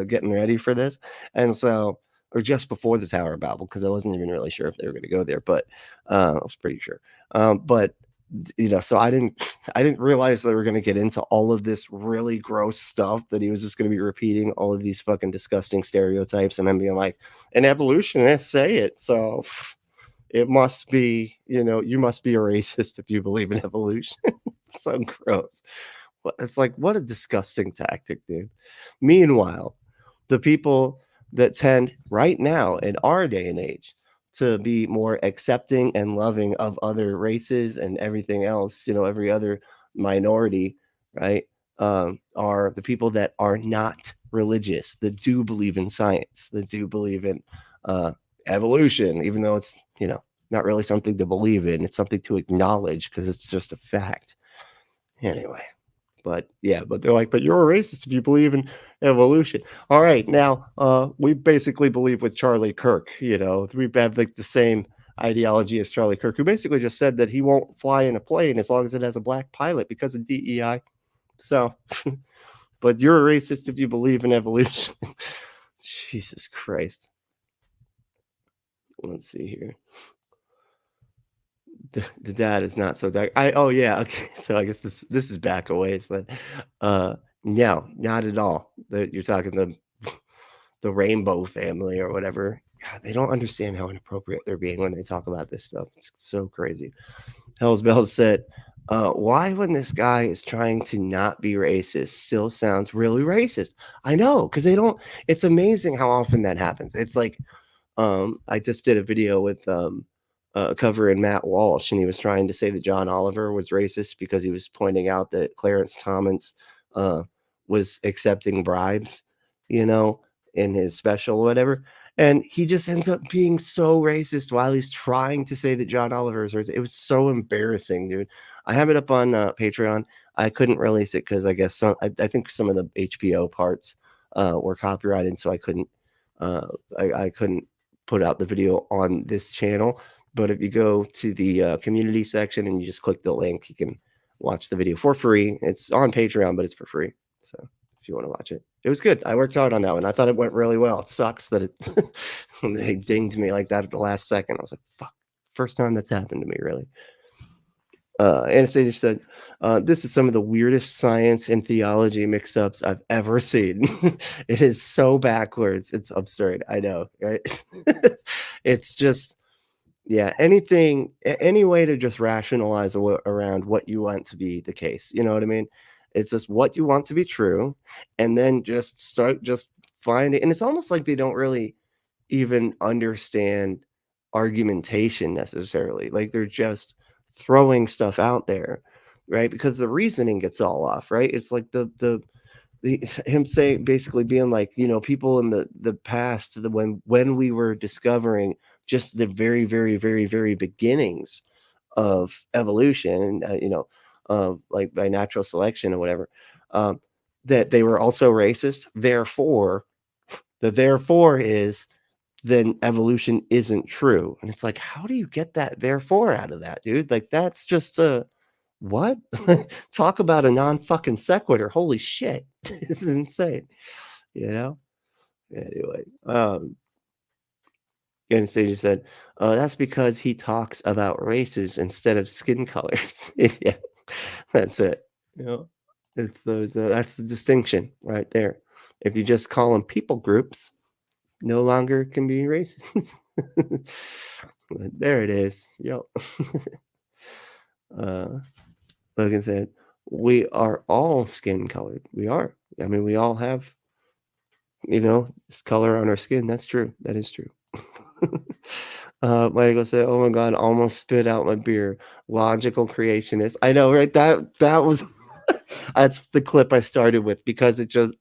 getting ready for this, and so or just before the Tower of Babel because I wasn't even really sure if they were going to go there, but I was pretty sure. But so I didn't realize they were going to get into all of this really gross stuff that he was just going to be repeating all of these fucking disgusting stereotypes and then being like, "An evolutionist say it, so." It must be, you must be a racist if you believe in evolution. So gross. It's like, what a disgusting tactic, dude. Meanwhile, the people that tend right now in our day and age to be more accepting and loving of other races and everything else, every other minority, right, are the people that are not religious, that do believe in science, that do believe in uh, evolution, even though it's, not really something to believe in. It's something to acknowledge because it's just a fact. Anyway. But yeah, but they're like, but you're a racist if you believe in evolution. All right, now we basically believe with Charlie Kirk. We have like the same ideology as Charlie Kirk, who basically just said that he won't fly in a plane as long as it has a black pilot because of DEI. So, but you're a racist if you believe in evolution. Jesus Christ. Let's see here. The dad is not so dark. Oh yeah, okay. So I guess this is back away. So no, not at all. You're talking the rainbow family or whatever. God, they don't understand how inappropriate they're being when they talk about this stuff. It's so crazy. Hell's Bells said, why when this guy is trying to not be racist still sounds really racist? I know, because they don't it's amazing how often that happens. It's like I just did a video with covering Matt Walsh, and he was trying to say that John Oliver was racist because he was pointing out that Clarence Thomas uh, was accepting bribes, you know, in his special or whatever. And he just ends up being so racist while he's trying to say that John Oliver is racist. It was so embarrassing, dude. I have it up on Patreon. I couldn't release it because I guess I think some of the HBO parts were copyrighted, so uh, I couldn't put out the video on this channel. But if you go to the community section and you just click the link, you can watch the video for free. It's on Patreon, but it's for free. So if you want to watch it, it was good. I worked hard on that one. I thought it went really well. It sucks that it they dinged me like that at the last second. I was like, fuck. First time that's happened to me, really. Anastasia said, this is some of the weirdest science and theology mix ups I've ever seen. It is so backwards. It's absurd. I know, right? It's just, yeah, any way to just rationalize around what you want to be the case. You know what I mean? It's just what you want to be true, and then just find it. And it's almost like they don't really even understand argumentation necessarily. Like they're just throwing stuff out there, right? Because the reasoning gets all off, right? It's like the him saying basically being like, people in the past, when we were discovering just the very, very, very, very beginnings of evolution, like by natural selection or whatever, um, that they were also racist. Therefore, the therefore is then evolution isn't true. And it's like, how do you get that therefore out of that, dude? Like that's just a what? Talk about a non fucking sequitur. Holy shit. This is insane. You know? Anyway. Anastasia said, that's because he talks about races instead of skin colors. Yeah, that's it. You know, it's those that's the distinction right there. If you just call them people groups, no longer can be racist. There it is. Yo. uh, Logan said, we are all skin colored. We are. I mean, we all have, this color on our skin. That's true. That is true. Michael said, "Oh my God, almost spit out my beer." Logical creationist. I know, right? That was that's the clip I started with because it just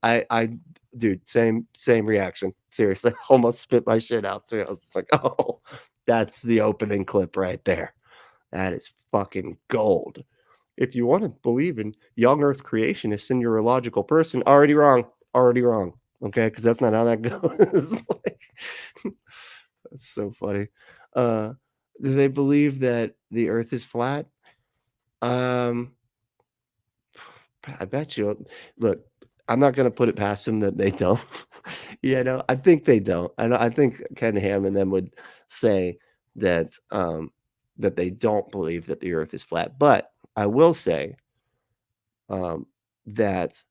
dude, same reaction. Seriously, almost spit my shit out too. I was like, oh, that's the opening clip right there. That is fucking gold. If you want to believe in young Earth creationists and you're a logical person, already wrong. Already wrong. Okay, because that's not how that goes. Like, that's so funny. Uh, Do they believe that the Earth is flat? Um, I bet you. Look, I'm not going to put it past them that they don't. I think they don't. I think Ken Ham and them would say that that they don't believe that the Earth is flat. But I will say um, that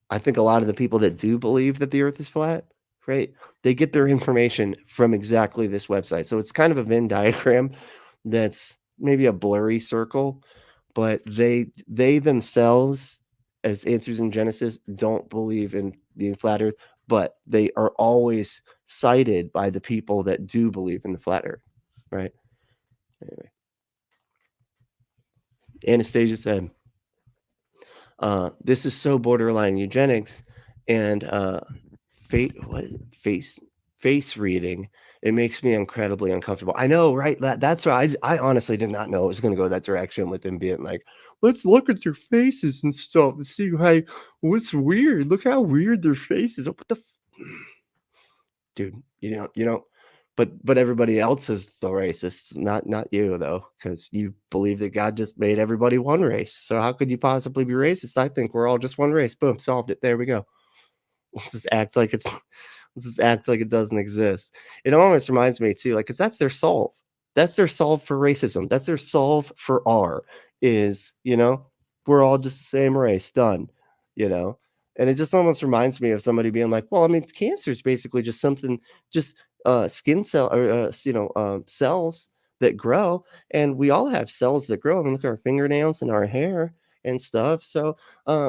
I think a lot of the people that do believe that the Earth is flat, right? They get their information from exactly this website. So it's kind of a Venn diagram that's maybe a blurry circle, but they themselves, as Answers in Genesis, don't believe in being flat Earth, but they are always cited by the people that do believe in the flat Earth, right? Anyway, Anastasia said, "This is so borderline eugenics, and what is it? Face reading. It makes me incredibly uncomfortable." I know, right? That's why I honestly did not know it was going to go that direction with them being like, "Let's look at their faces and stuff and see how what's weird. Look how weird their faces are." What the, dude? You know. But everybody else is the racists, not you though, because you believe that God just made everybody one race. So how could you possibly be racist? I think we're all just one race. Boom, solved it. There we go. Let's just act like it's let's just act like it doesn't exist. It almost reminds me too, like, because that's their solve. That's their solve for racism. That's their solve for R is, we're all just the same race. Done. You know? And it just almost reminds me of somebody being like, well, I mean, cancer is basically just something, just skin cell or cells that grow, and we all have cells that grow. I mean, look at our fingernails and our hair and stuff. So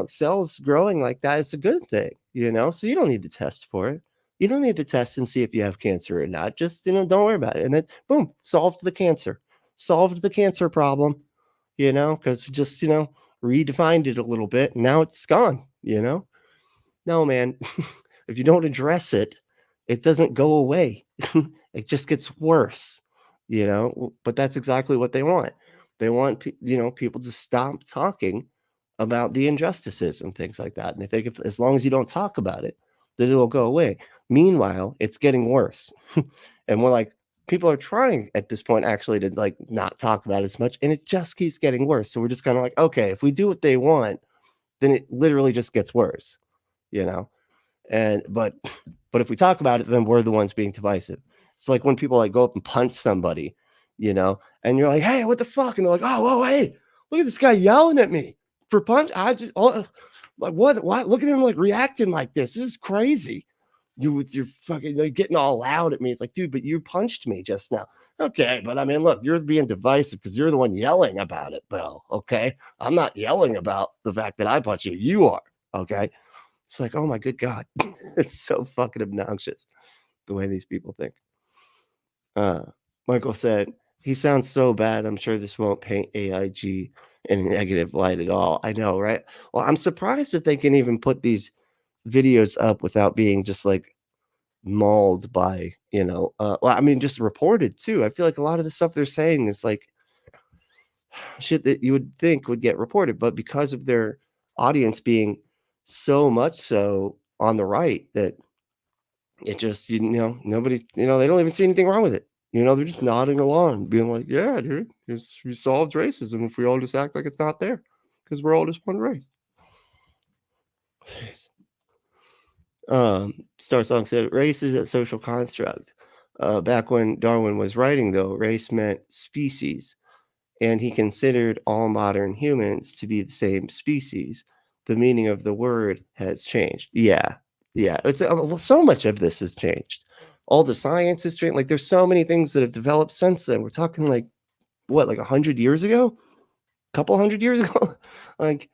cells growing like that is a good thing. So you don't need to test for it. You don't need to test and see if you have cancer or not. Just, don't worry about it. And then, boom, solved the cancer problem, because just, redefined it a little bit. And now it's gone. No, man, if you don't address it, it doesn't go away. It just gets worse. But that's exactly what they want. They want, people to stop talking about the injustices and things like that. And they think as long as you don't talk about it, then it'll go away. Meanwhile, it's getting worse. And we're like, people are trying at this point actually to like not talk about it as much, and it just keeps getting worse. So we're just kind of like, okay, if we do what they want, then it literally just gets worse, you know? And but if we talk about it, then we're the ones being divisive. It's like when people like go up and punch somebody, and you're like, hey, what the fuck? And they're like, oh, whoa, hey, look at this guy yelling at me for punch. Like what? Look at him like reacting like this. This is crazy. You with your fucking like getting all loud at me. It's like, dude, but you punched me just now. Okay, but I mean, look, you're being divisive because you're the one yelling about it, though. Okay, I'm not yelling about the fact that I punch you. You are. Okay. It's like, oh my good God. It's so fucking obnoxious the way these people think. Uh, Michael said, he sounds so bad. I'm sure this won't paint AIG in a negative light at all. I know, right? Well, I'm surprised that they can even put these videos up without being just like mauled by, well, I mean, just reported too. I feel like a lot of the stuff they're saying is like shit that you would think would get reported, but because of their audience being so much so on the right that it just nobody they don't even see anything wrong with it. They're just nodding along, being like, "Yeah, dude, we solved racism if we all just act like it's not there, because we're all just one race." Star Song said, "Race is a social construct." Back when Darwin was writing, though, race meant species, and he considered all modern humans to be the same species. The meaning of the word has changed. Yeah, yeah. It's well, so much of this has changed. All the science has changed. Like, there's so many things that have developed since then. We're talking like what, like 100 years ago, a couple 100 years ago. Like,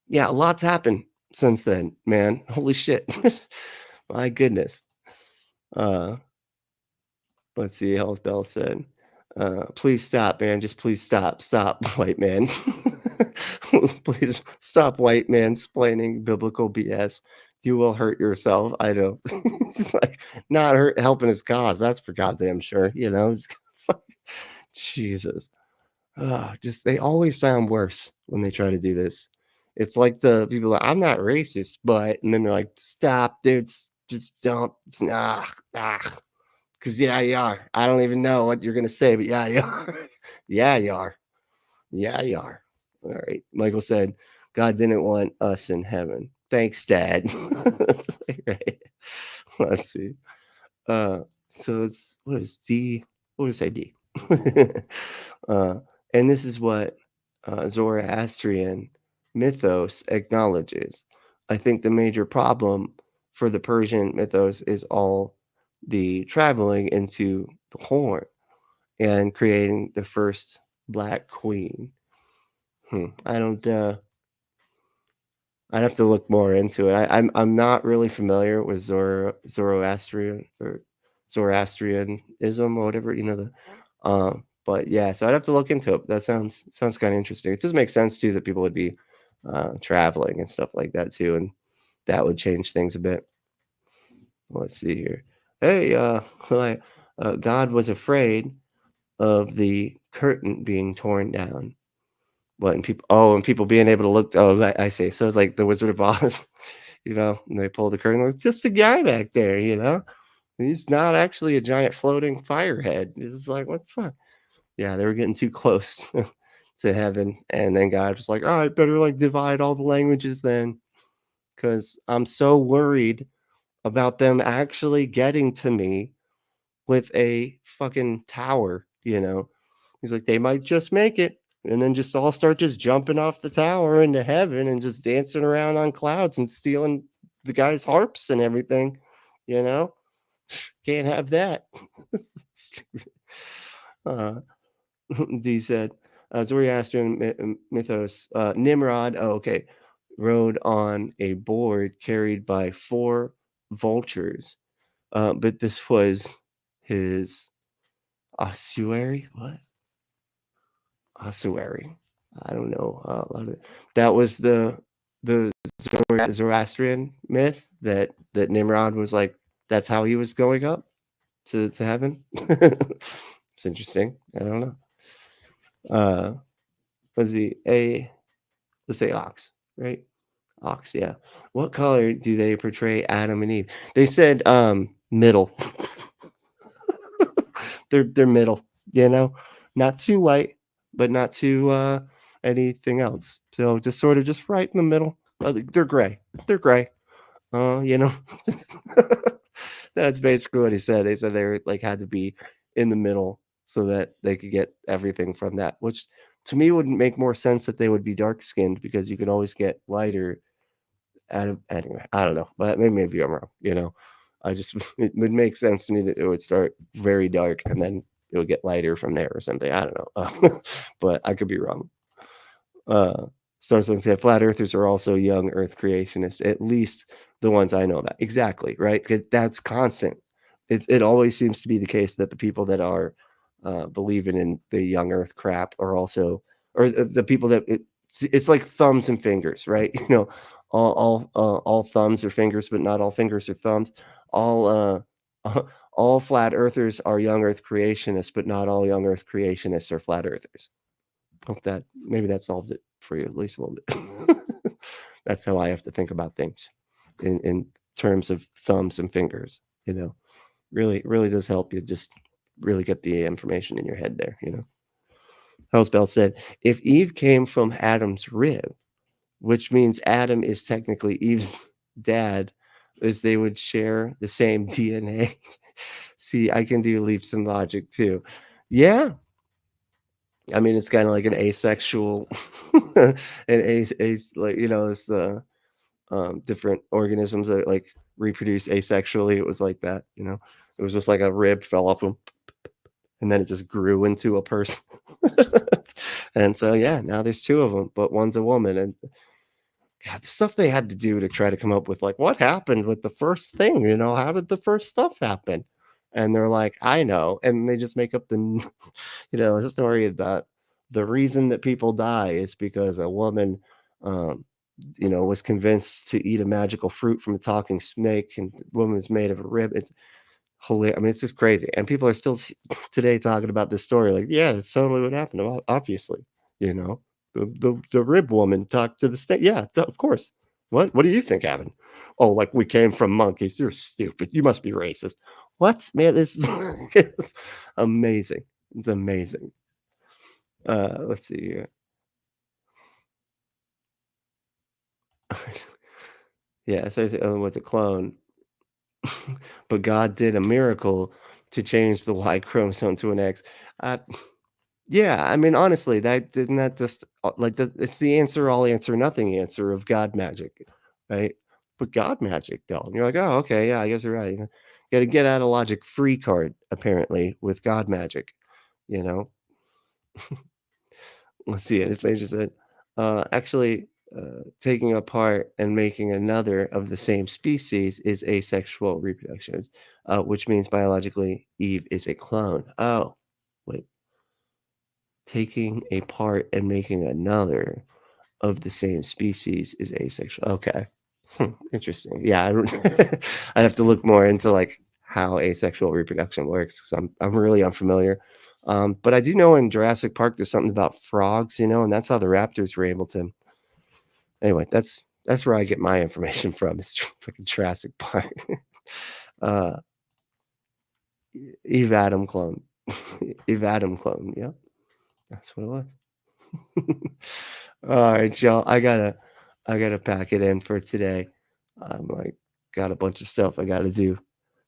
yeah, a lot's happened since then, man. Holy shit, my goodness. Uh, let's see. Health Bell said, please stop, man. Just please stop. Stop, white man. Please stop, white man, splaining biblical BS. You will hurt yourself. I know. It's like not helping his cause. That's for goddamn sure. Jesus. Just they always sound worse when they try to do this. It's like the people like, I'm not racist, but, and then they're like, stop, dude. Just don't. Because yeah, you are. I don't even know what you're gonna say, but yeah, you are. Yeah, you are. Yeah, you are. All right. Michael said, God didn't want us in heaven. Thanks, Dad. Right. Let's see. Uh, so it's what is D? What is I D? uh, and this is what Zoroastrian mythos acknowledges. I think the major problem for the Persian mythos is all the traveling into the Horn and creating the first Black Queen. I don't. I'd have to look more into it. I'm not really familiar with Zoroastrian or Zoroastrianism or whatever, but yeah, so I'd have to look into it. That sounds kind of interesting. It does make sense too that people would be traveling and stuff like that too, and that would change things a bit. Let's see here. Hey, like, God was afraid of the curtain being torn down. What and people? Oh, and people being able to look. Oh, I see. So it's like the Wizard of Oz. And they pull the curtain. It's just a guy back there, He's not actually a giant floating firehead. It's like, what the fuck? Yeah, they were getting too close to heaven. And then God was like, all right, better like divide all the languages then. Because I'm so worried about them actually getting to me with a fucking tower. He's like, they might just make it and then just all start just jumping off the tower into heaven and just dancing around on clouds and stealing the guy's harps and everything, you know? Can't have that. uh, D said, Zoroastrian mythos, Nimrod, oh, okay, rode on a board carried by 4 vultures, but this was his ossuary? What? Ossuary. I don't know. A lot of that was the Zoroastrian myth that Nimrod was like that's how he was going up to heaven. It's interesting. I don't know. Uh, let's see. Let's say ox, right? Ox. Yeah. What color do they portray Adam and Eve? They said middle. They're middle. Not too white, but not too anything else. So just sort of just right in the middle. They're gray. They're gray. You know, that's basically what he said. They said they were like had to be in the middle so that they could get everything from that, which to me would make more sense that they would be dark skinned because you can always get lighter out of anyway. I don't know, but maybe I'm wrong. I just it would make sense to me that it would start very dark and then it would get lighter from there or something. I don't know, but I could be wrong. Uh, Starslink said flat earthers are also young Earth creationists, at least the ones I know about. Exactly, right? 'Cause that's constant. It always seems to be the case that the people that are believing in the young Earth crap are also, or the people that it's like thumbs and fingers, right? All thumbs are fingers, but not all fingers are thumbs. All all flat earthers are young Earth creationists, but not all young Earth creationists are flat earthers. Hope that maybe that solved it for you at least a little bit. That's how I have to think about things in terms of thumbs and fingers. Really does help you just really get the information in your head there. Housebell said, if Eve came from Adam's rib, which means Adam is technically Eve's dad, as they would share the same DNA. See, I can do leaps in logic too. Yeah, I mean, it's kind of like an asexual, an like it's different organisms that like reproduce asexually. It was like that. It was just like a rib fell off him, and then it just grew into a person. And so yeah, now there's 2 of them, but one's a woman, and God, the stuff they had to do to try to come up with like what happened with the first thing, how did the first stuff happen? And they're like, I know, and they just make up the story about the reason that people die is because a woman, um, was convinced to eat a magical fruit from a talking snake, and the woman is made of a rib. It's hilarious. I mean, it's just crazy, and people are still today talking about this story. Like, yeah, that's totally what happened. Obviously, the rib woman talked to the snake. Yeah, of course. What do you think happened? Oh, like we came from monkeys. You're stupid. You must be racist. What? Man, this is it's amazing. It's amazing. Let's see here. Yeah, so it was a clone, but God did a miracle to change the Y chromosome to an X. Uh, yeah, I mean, honestly, that isn't that just like it's the answer all answer nothing answer of God magic, right? But God magic though, and you're like, oh, okay, yeah, I guess you're right. You got to get out of logic free card apparently with God magic, you know. Let's see it. It's just said, actually, taking apart and making another of the same species is asexual reproduction, which means biologically Eve is a clone. Oh, wait, taking a part and making another of the same species is asexual. Okay, interesting. Yeah, I don't I have to look more into like how asexual reproduction works because I'm really unfamiliar. But I do know in Jurassic Park there's something about frogs, and that's how the raptors were able to. Anyway, that's where I get my information from. It's freaking Jurassic Park. uh, Eve Adam clone. Eve Adam clone. Yeah, that's what it was. All right, y'all. I gotta pack it in for today. I'm like got a bunch of stuff I gotta do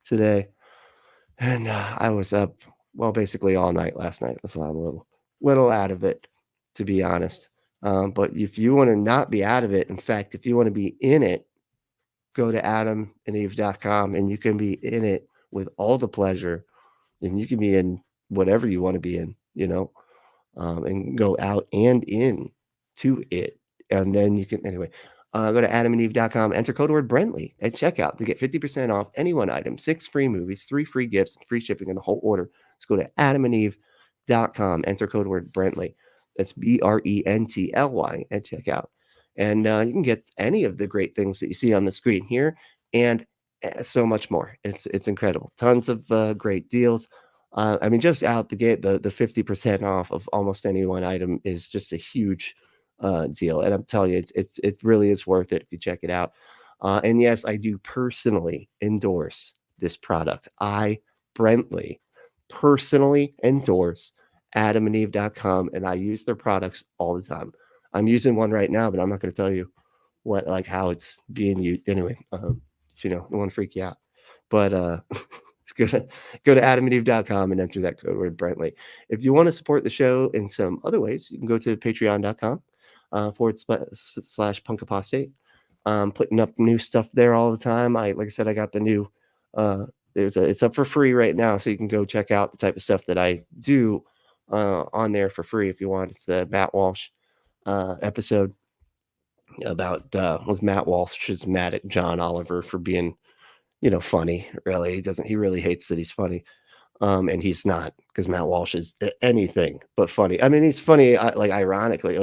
today. And I was up, well, basically all night last night. That's why I'm a little out of it, to be honest. But if you want to not be out of it, in fact, if you want to be in it, go to adamandeve.com and you can be in it with all the pleasure, and you can be in whatever you want to be in, and go out and in to it. And then you can, anyway, go to adamandeve.com, enter code word Brentley at checkout to get 50% off any one item, 6 free movies, 3 free gifts, free shipping in the whole order. Let's go to adamandeve.com, enter code word Brentley. That's Brently at checkout. And you can get any of the great things that you see on the screen here and so much more. It's incredible. Tons of great deals. I mean, just out the gate, the 50% off of almost any one item is just a huge deal, and I'm telling you, it really is worth it if you check it out. And yes, I do personally endorse this product. I, Brentley, personally endorse AdamandEve.com, and I use their products all the time. I'm using one right now, but I'm not going to tell you what like how it's being used. Anyway, it won't freak you out. But go to adamandeve.com and enter that code word Brentley. If you want to support the show in some other ways, you can go to patreon.com /punkapostate. Putting up new stuff there all the time. Like I said, I got the new it's up for free right now, so you can go check out the type of stuff that I do on there for free if you want. It's the Matt Walsh episode about with Matt Walsh is mad at John Oliver for being funny. Really, he really hates that he's funny. And he's not, because Matt Walsh is anything but funny. I mean, he's funny, like ironically,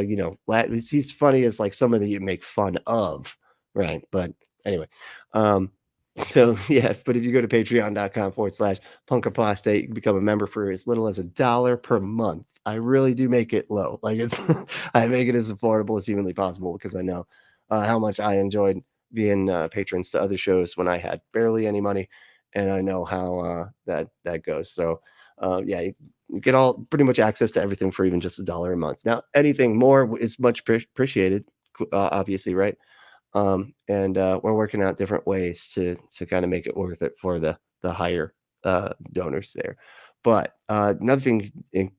like he's funny as like somebody you make fun of, right? But anyway, um, so yeah. But if you go to patreon.com /punkapostate, you can become a member for as little as $1 per month. I really do make it low, like it's I make it as affordable as humanly possible because I know how much I enjoyed being patrons to other shows when I had barely any money, and I know how that goes. So yeah, you get all pretty much access to everything for even just $1 a month. Now, anything more is much appreciated, obviously, right? And we're working out different ways to kind of make it worth it for the higher donors there. But another thing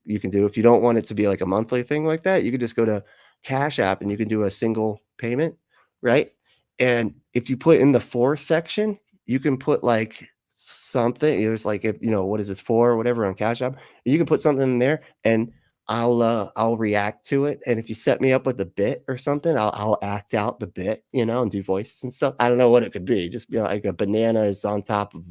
you can do if you don't want it to be like a monthly thing like that, you can just go to Cash App and you can do a single payment, right? And if you put in the for section, you can put like something. It's like if what is this for or whatever on Cash App. You can put something in there and I'll react to it. And if you set me up with a bit or something, I'll act out the bit, and do voices and stuff. I don't know what it could be. Just like a banana is on top of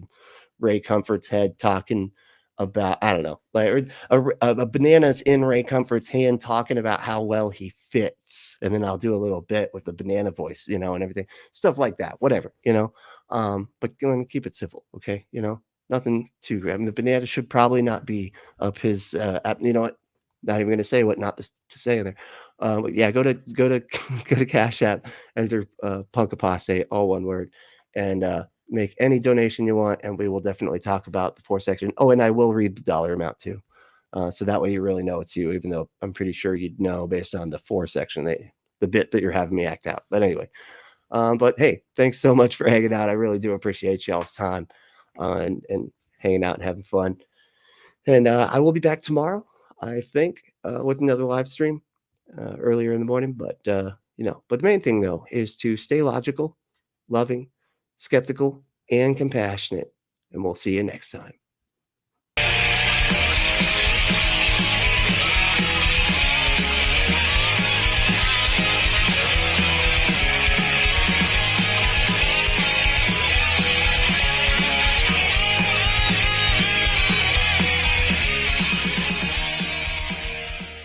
Ray Comfort's head talking about, I don't know, like a banana's in Ray Comfort's hand talking about how well he fits, and then I'll do a little bit with the banana voice, and everything, stuff like that, whatever. But let me keep it civil, okay? Nothing too. I mean, the banana should probably not be up his. You know what? not even gonna say what not to say in there. But yeah, go to go to Cash App, enter Punk Apostate, all one word, and make any donation you want, and we will definitely talk about the 4 section. Oh, and I will read the dollar amount too. So that way you really know it's you, even though I'm pretty sure you'd know based on the 4 section, the bit that you're having me act out. But anyway, but hey, thanks so much for hanging out. I really do appreciate y'all's time and hanging out and having fun. And I will be back tomorrow, I think, with another live stream earlier in the morning. But but the main thing though is to stay logical, loving, skeptical, and compassionate. And we'll see you next time.